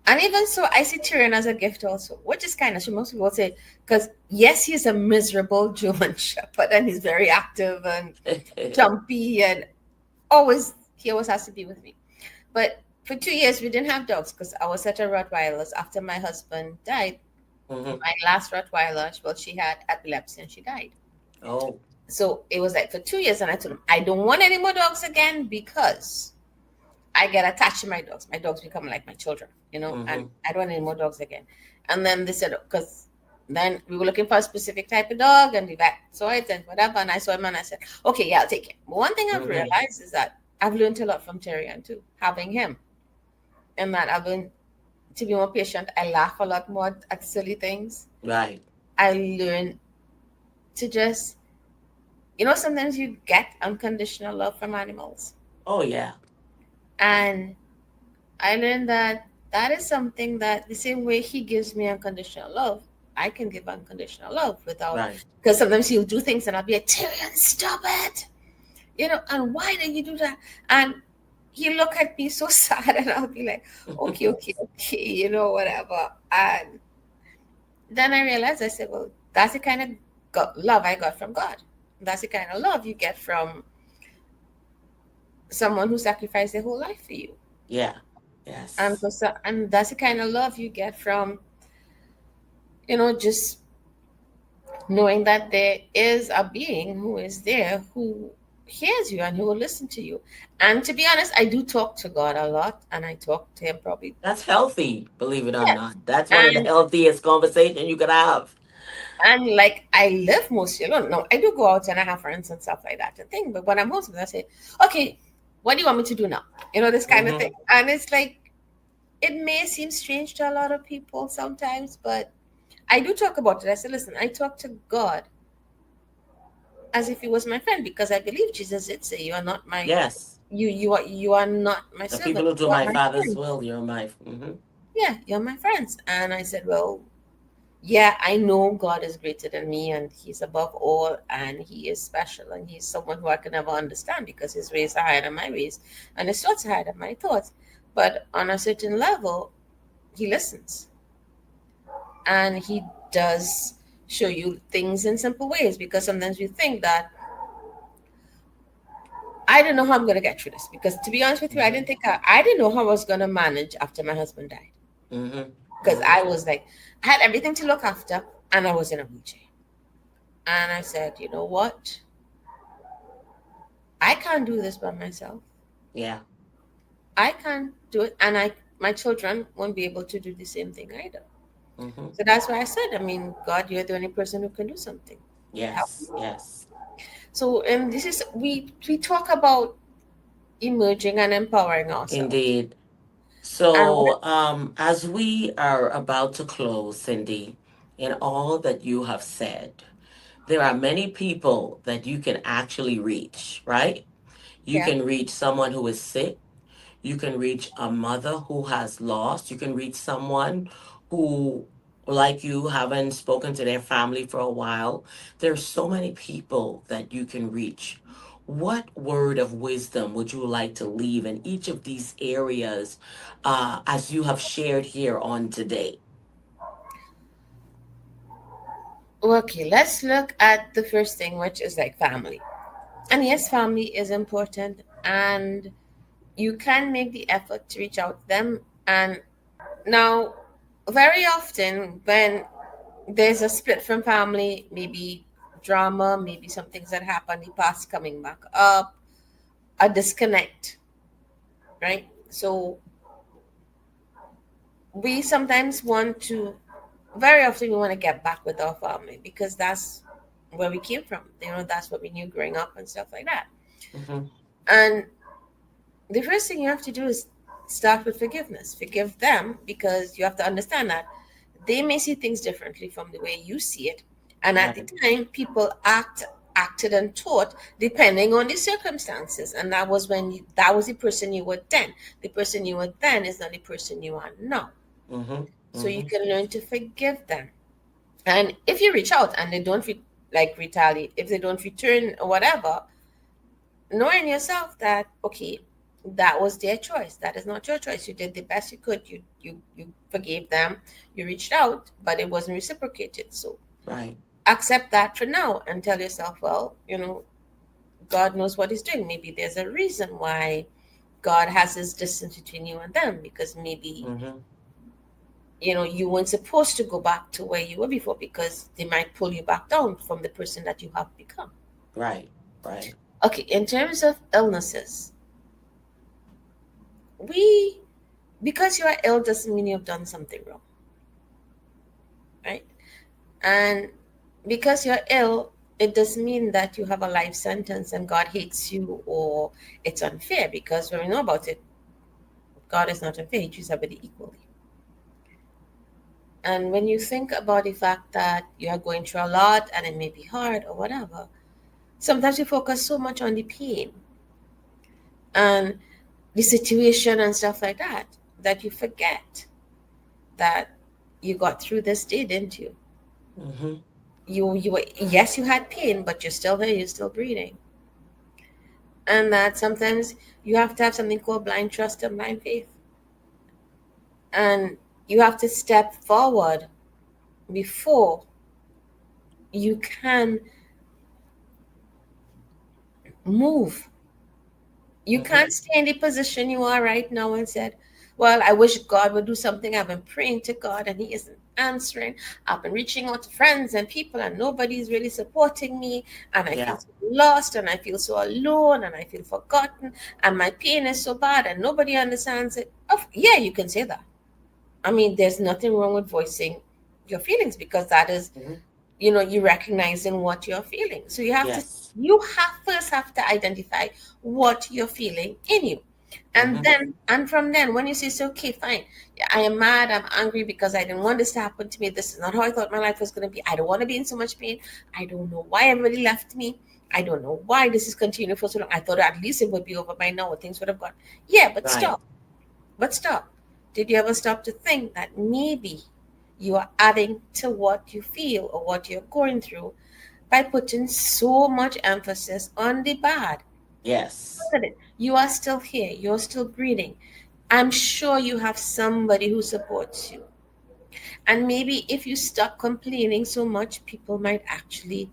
and even so, I see Tyrion as a gift also, which is kind of, so most people say, because yes, he's a miserable German Shepherd and he's very active and jumpy and he always has to be with me. But for 2 years, we didn't have dogs because I was at a Rottweilers after my husband died. Hmm. My last Rottweiler, well, she had epilepsy and she died. Oh, So it was like for 2 years, and I told him, I don't want any more dogs again because I get attached to my dogs. My dogs become like my children, and hmm. I don't want any more dogs again. And then they said, because then we were looking for a specific type of dog, and the vet saw it and whatever. And I saw him and I said, okay, yeah, I'll take it. But one thing I've Hmm. realized is that I've learned a lot from Tyrion too, having him, and that I've learned to be more patient. I laugh a lot more at silly things. Right. I learn to just, sometimes you get unconditional love from animals. Oh, yeah. And I learned that that is something that the same way he gives me unconditional love, I can give unconditional love without, Right. because sometimes he'll do things and I'll be like, Tyrion, stop it. And why did you do that? And he look at me so sad and I'll be like, okay, okay, okay, whatever. And then I realized, I said, well, that's the kind of love I got from God. That's the kind of love you get from someone who sacrificed their whole life for you. Yeah. And, Yes. and that's the kind of love you get from, just knowing that there is a being who is there who hears you and who will listen to you. And to be honest, I do talk to God a lot and I talk to him probably. That's healthy, believe it or Yeah. not. That's one of the And healthiest conversations you could have. like I live mostly alone. No, I do go out and I have friends and stuff like that and thing. But when I'm home, I say, okay, what do you want me to do now? This kind of thing. Hmm. And it's like it may seem strange to a lot of people sometimes, but I do talk about it. I say, listen, I talk to God as if he was my friend because I believe Jesus did say, "You are not my Yes. you are not my The people servant. who do You are my my father's friend. will, you're my. Hmm. Yeah, you're my friends." And I said, "Well, yeah, I know God is greater than me, and He's above all, and He is special, and He's someone who I can never understand because His ways are higher than my ways, and His thoughts are higher than my thoughts. But on a certain level, He listens, and He does." Show you things in simple ways because sometimes we think that I don't know how I'm going to get through this because, to be honest with you, Hmm. I didn't know how I was going to manage after my husband died Hmm. because Hmm. I was like, I had everything to look after and I was in a wheelchair. And I said, you know what? I can't do this by myself. Yeah. I can't do it. And my children won't be able to do the same thing either. Mm-hmm. So that's why I said, I mean, God, you're the only person who can do something. Help me. Yes, yes. So, and this is we talk about emerging and empowering ourselves. Indeed. And So, as we are about to close, Cyndee, in all that you have said, there are many people that you can actually reach, right? You yeah, can reach someone who is sick. You can reach a mother who has lost. You can reach someone who, like you, haven't spoken to their family for a while. There's so many people that you can reach. What word of wisdom would you like to leave in each of these areas as you have shared here on today? okay, let's look at the first thing, which is like family. And yes, family is important, and you can make the effort to reach out to them. And now, very often, when there's a split from family, maybe drama, maybe some things that happened in the past coming back up, a disconnect, right? So we sometimes want to, very often, we want to get back with our family because that's where we came from. You know, that's what we knew growing up and stuff like that. Hmm. And the first thing you have to do is start with forgiveness. Forgive them because you have to understand that they may see things differently from the way you see it. And at the Right. time, people acted and taught depending on the circumstances. And that was that was the person you were then. The person you were then is not the person you are now. Hmm. So you Hmm. can learn to forgive them. And if you reach out and they don't like retaliate, if they don't return or whatever, knowing yourself that okay, that was their choice, that is not your choice, you did the best you could, you forgave them, you reached out, but it wasn't reciprocated. So Right. accept that for now and tell yourself, well, God knows what he's doing. Maybe there's a reason why God has this distance between you and them, because maybe Hmm. you weren't supposed to go back to where you were before, because they might pull you back down from the person that you have become. Right. Right. Okay, in terms of illnesses, we because you are ill doesn't mean you've done something wrong, right? And because you're ill, it doesn't mean that you have a life sentence and God hates you or it's unfair, because when we know about it, God is not unfair. He treats everybody equally. And when you think about the fact that you are going through a lot and it may be hard or whatever, sometimes you focus so much on the pain and the situation and stuff like that, that you forget that you got through this day, didn't you? Hmm. Yes, you had pain, but you're still there, you're still breathing. And that sometimes you have to have something called blind trust and blind faith. And you have to step forward before you can move. You Hmm. can't stay in the position you are right now and said, well, I wish God would do something. I've been praying to God and he isn't answering. I've been reaching out to friends and people and nobody's really supporting me. And I feel Yeah. so lost and I feel so alone and I feel forgotten and my pain is so bad and nobody understands it. Yeah, you can say that. I mean, there's nothing wrong with voicing your feelings, because that is, Hmm. you recognizing what you're feeling. So Yes. you first have to identify what you're feeling in you. And Hmm. then, and from then, when you say, so, okay, fine, I am mad, I'm angry because I didn't want this to happen to me. This is not how I thought my life was going to be. I don't want to be in so much pain. I don't know why everybody left me. I don't know why this is continuing for so long. I thought at least it would be over by now, or things would have gone. Yeah, but Right. stop. But stop. Did you ever stop to think that maybe you are adding to what you feel or what you're going through by putting so much emphasis on the bad? Yes. Look at it. You are still here. You're still breathing. I'm sure you have somebody who supports you. And maybe if you stop complaining so much, people might actually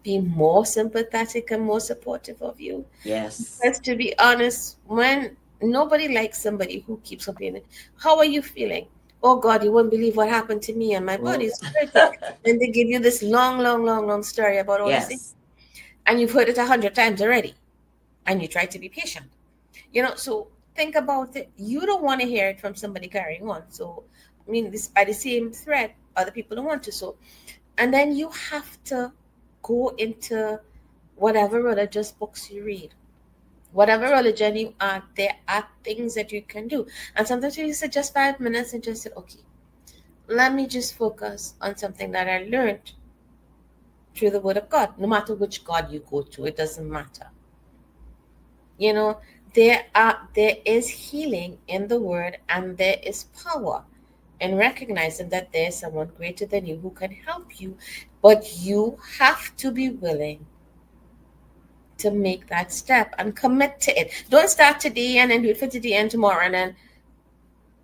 be more sympathetic and more supportive of you. Yes. Because to be honest, when nobody likes somebody who keeps complaining, how are you feeling? Oh God, you won't believe what happened to me and my body Mm. is hurting. And they give you this long, long, long, long story about all these things. Yes. And you've heard it 100 times already. And you try to be patient. So think about it, you don't want to hear it from somebody carrying on. So, I mean, this by the same thread, other people don't want to. So, and then you have to go into whatever religious books you read, whatever religion you are. There are things that you can do, and sometimes you say just 5 minutes and just say, okay, let me just focus on something that I learned through the Word of God. No matter which God you go to, it doesn't matter. You know, there is healing in the Word, and there is power in recognizing that there's someone greater than you who can help you, but you have to be willing to make that step and commit to it. Don't start today and then do it for today and tomorrow, and then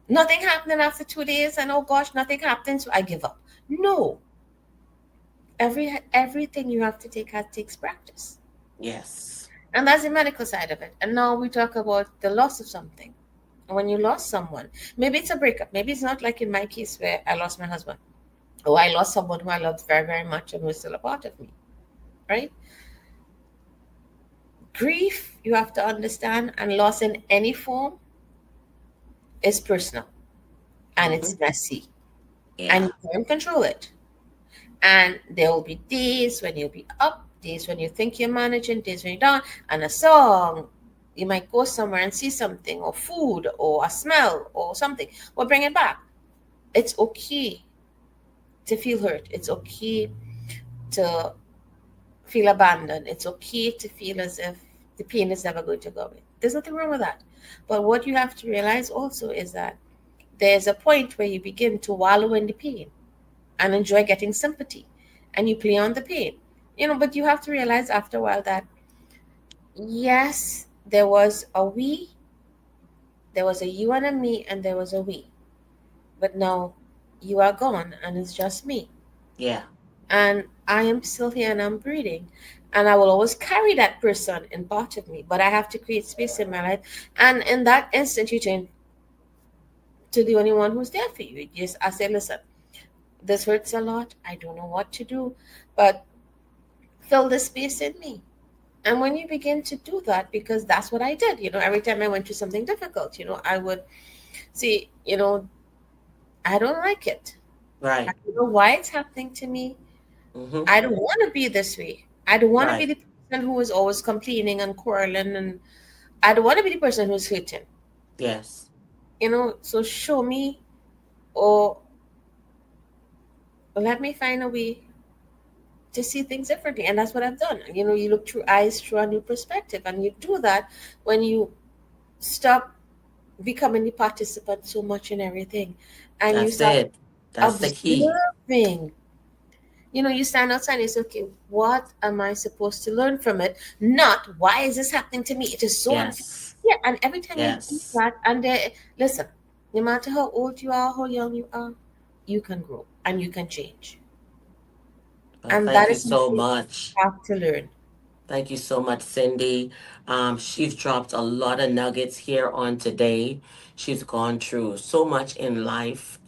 nothing happening after 2 days, and oh gosh, nothing happened, so I give up. No, everything you have to takes practice, Yes. and that's the medical side of it. And now we talk about the loss of something. When you lost someone, maybe it's a breakup, maybe it's not like in my case where I lost my husband, or I lost someone who I loved very, very much and was still a part of me, right? Grief, you have to understand, and loss in any form is personal, and Hmm. it's messy, and Yeah. you can't control it. And there will be days when you'll be up, days when you think you're managing, days when you're down. And a song, you might go somewhere and see something, or food, or a smell, or something, or bring it back. It's okay to feel hurt. It's okay to feel abandoned. It's okay to feel as if the pain is never going to go away. There's nothing wrong with that. But what you have to realize also is that there's a point where you begin to wallow in the pain and enjoy getting sympathy, and you play on the pain. But you have to realize after a while that yes, there was a we, there was a you and a me, and there was a we. But now you are gone and it's just me. Yeah. And I am still here and I'm breathing. And I will always carry that person in part of me, but I have to create space in my life. And in that instant, you turn to the only one who's there for you. I say, listen, this hurts a lot. I don't know what to do, but fill the space in me. And when you begin to do that, because that's what I did, every time I went through something difficult, I would see, I don't like it. I Right. don't know why it's happening to me. Hmm. I don't want to be this way. I don't want to be Right. the person who is always complaining and quarreling, and I don't want to be the person who's hurting. Yes. So show me, or let me find a way to see things differently. And that's what I've done. You look through eyes through a new perspective, and you do that when you stop becoming the participant so much in everything, and you That's start it. That's the key. observing. You stand outside and you say, okay, what am I supposed to learn from it? Not why is this happening to me? It is so unfair. Yes. Yeah, and every time you do Yes. that, and listen, no matter how old you are, how young you are, you can grow and you can change. Well, And thank that you is something so you much. have to learn. Thank you so much, Cyndee. She's dropped a lot of nuggets here on today. She's gone through so much in life.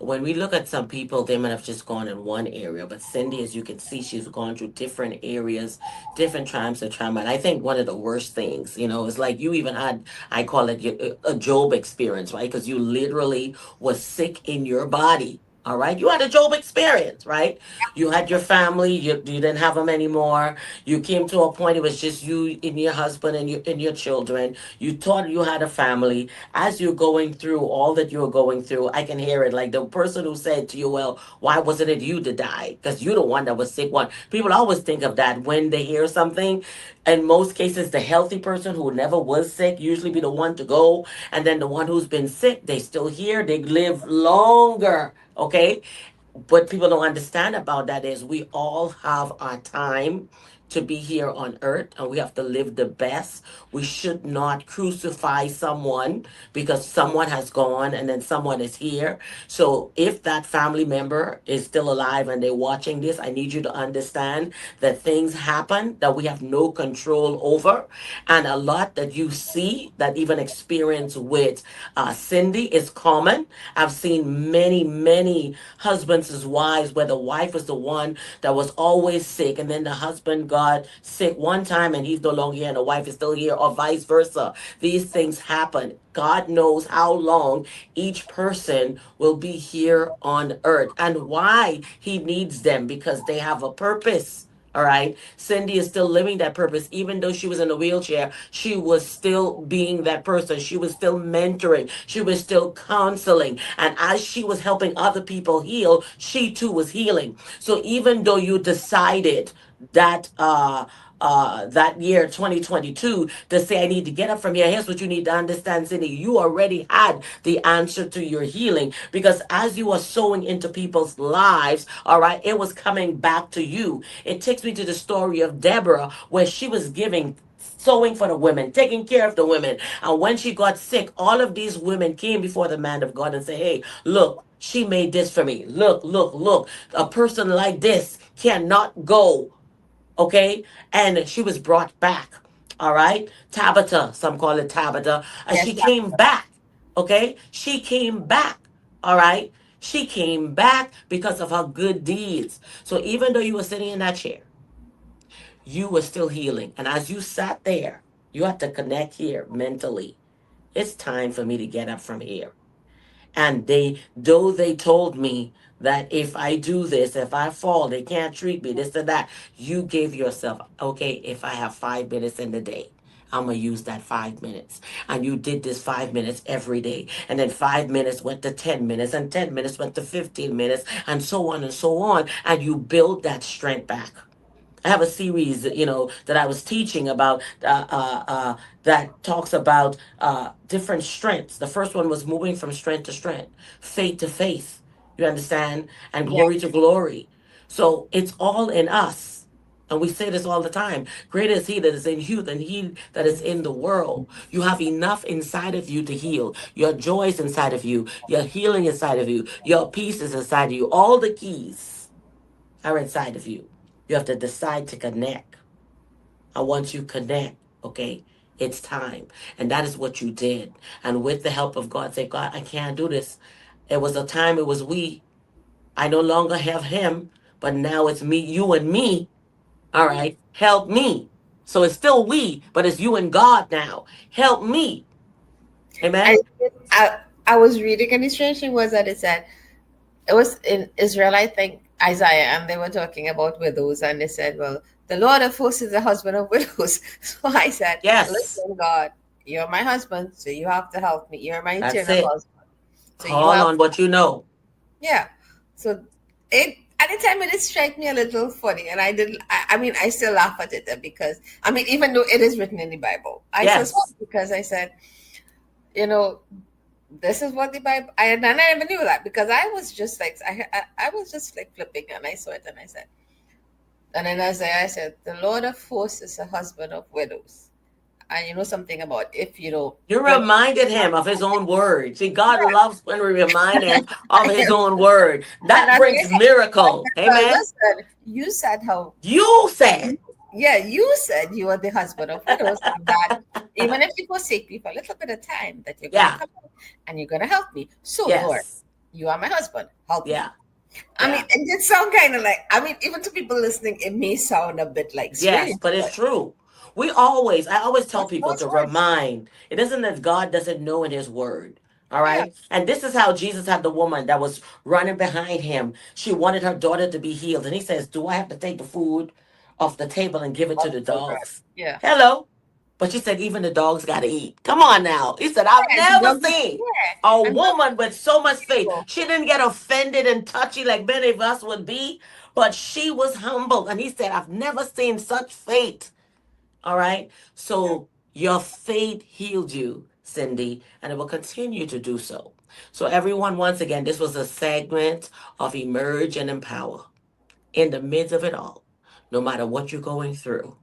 When we look at some people, they might have just gone in one area, but Cyndee, as you can see, she's gone through different areas, different times of trauma. And I think one of the worst things, is like you even had, I call it a Job experience, right? Because you literally was sick in your body. All right. You had a Job experience, right? You had your family, you didn't have them anymore. You came to a point, it was just you and your husband and your children. You thought you had a family. As you're going through all that you're going through, I can hear it. Like the person who said to you, well, why wasn't it you that died? Because you're the one that was sick one. People always think of that when they hear something. In most cases, the healthy person who never was sick usually be the one to go. And then the one who's been sick, they still here. They live longer. Okay. What people don't understand about that is we all have our time to be here on earth, and we have to live the best. We should not crucify someone because someone has gone and then someone is here. So if that family member is still alive and they're watching this, I need you to understand that things happen that we have no control over. And a lot that you see that even experience with Cyndee is common. I've seen many, many husbands as wives where the wife was the one that was always sick, and then the husband got got sick one time and he's no longer here and the wife is still here, or vice versa. These things happen. God knows how long each person will be here on earth and why he needs them, because they have a purpose. All right. Cyndee is still living that purpose. Even though she was in a wheelchair, she was still being that person. She was still mentoring. She was still counseling. And as she was helping other people heal, she too was healing. So even though you decided that that year 2022 to say I need to get up from here, here's what you need to understand, Cindy. You already had the answer to your healing, because as you are sowing into people's lives, all right, it was coming back to you. It takes me to the story of Deborah, where she was giving, sewing for the women, taking care of the women. And when she got sick, all of these women came before the man of God and say, hey, look, she made this for me. Look, look, look. A person like this cannot go. Okay. And she was brought back. All right. Tabitha, some call it Tabitha. And Yes, she came back. Okay. She came back. All right. She came back because of her good deeds. So even though you were sitting in that chair, you were still healing. And as you sat there, you have to connect here mentally. It's time for me to get up from here. And though they told me that if I do this, if I fall, they can't treat me, this and that, you gave yourself, okay, if I have 5 minutes in the day, I'm going to use that 5 minutes. And you did this 5 minutes every day. And then 5 minutes went to 10 minutes, and 10 minutes went to 15 minutes, and so on and so on. And you build that strength back. I have a series, that I was teaching about that talks about different strengths. The first one was moving from strength to strength, faith to faith. You understand? And yes, glory to glory. So it's all in us. And we say this all the time. Greater is he that is in you than he that is in the world. You have enough inside of you to heal. Your joy is inside of you. Your healing inside of you. Your peace is inside of you. All the keys are inside of you. You have to decide to connect. And once you connect, okay, it's time. And that is what you did. And with the help of God, say, God, I can't do this. It was a time, it was we. I no longer have him, but now it's me, you and me. All right, help me. So it's still we, but it's you and God now. Help me. I, Amen? I was reading, and the strange thing was that it said it was in Israel, I think, Isaiah, and they were talking about widows, and they said, well, the Lord of hosts is the husband of widows. So I said, Yes, listen, God, you're my husband, so you have to help me. You're my that's eternal it. husband. So you Call have, on what you know. yeah. So it, at the time, it did strike me a little funny, and I did. I mean, I still laugh at it because I mean, even though it is written in the Bible, I still smile Yes, because I said, you know, this is what the Bible. And I never knew that because I was just like, I was just like flipping, and I saw it, and I said, and then I said, the Lord of hosts is a husband of widows, and you know something about if you know you when. reminded him of his own word. See, God loves when we remind him of his own word. And That that's brings basically, miracle. well, Amen. listen, you said how. You said, Yeah, you said you are the husband of widows, and that even if you forsake me for a little bit of time, that you're gonna yeah, come out and you're gonna help me. So, Lord, yes, you are my husband. Help me. yeah, I mean, yeah, it did sound kind of like. I mean, even to people listening, it may sound a bit like yes, strange, but it's but true. I always tell that's people God's to words. remind. It isn't that God doesn't know in his word. All Yeah. right. And this is how Jesus had the woman that was running behind him. She wanted her daughter to be healed. And he says, do I have to take the food off the table and give it to Of the children. dogs? Yeah. Hello. But she said, even the dogs got to eat. Come on now. He said, I've And never don't seen yeah. a And don't woman with so much faith. people. She didn't get offended and touchy like many of us would be, but she was humble. And he said, I've never seen such faith. All right. Yeah. So your faith healed you, Cyndee, and it will continue to do so. So, everyone, once again, this was a segment of Emerge and Empower. In the midst of it all, no matter what you're going through,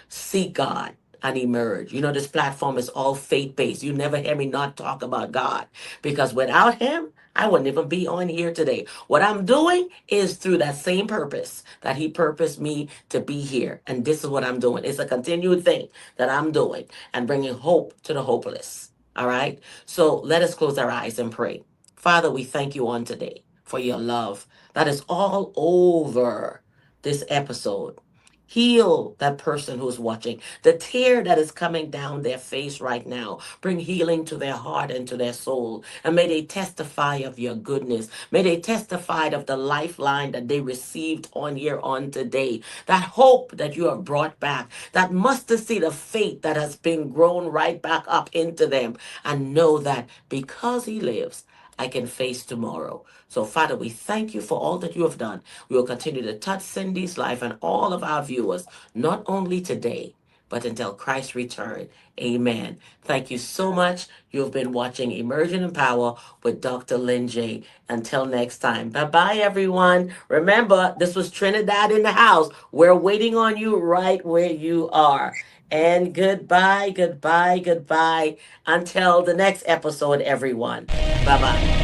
seek God and emerge. You know, this platform is all faith based. You never hear me not talk about God because without Him, I wouldn't even be on here today. What I'm doing is through that same purpose that He purposed me to be here. And this is what I'm doing. It's a continued thing that I'm doing and bringing hope to the hopeless. All right. So let us close our eyes and pray. Father, we thank you on today for your love that is all over this episode. Heal that person who's watching. The tear that is coming down their face right now, bring healing to their heart and to their soul. And may they testify of your goodness. May they testify of the lifeline that they received on here on today. That hope that you have brought back. That mustard seed of faith that has been grown right back up into them. And know that because he lives, I can face tomorrow. So, Father, we thank you for all that you have done. We will continue to touch Cyndee's life and all of our viewers, not only today, but until Christ's return. Amen. Thank you so much. You've been watching Emerging in Power with Dr. LinJ. Until next time. Bye-bye, everyone. Remember, this was Trinidad in the house. We're waiting on you right where you are. And goodbye, goodbye, goodbye. Until the next episode, everyone. Bye-bye.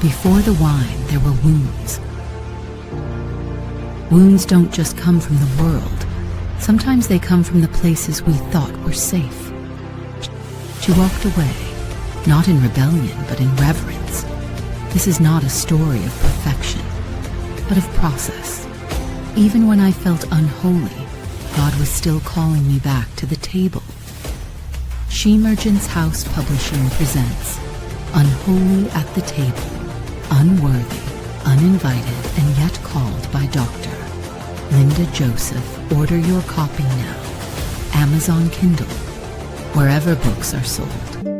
Before the wine, there were wounds. Wounds don't just come from the world. Sometimes they come from the places we thought were safe. She walked away, not in rebellion, but in reverence. This is not a story of perfection, but of process. Even when I felt unholy, God was still calling me back to the table. She Merchants House Publishing presents Unholy at the Table. Unworthy, uninvited, and yet called by Dr. Linda Joseph. Order your copy now. Amazon Kindle, wherever books are sold.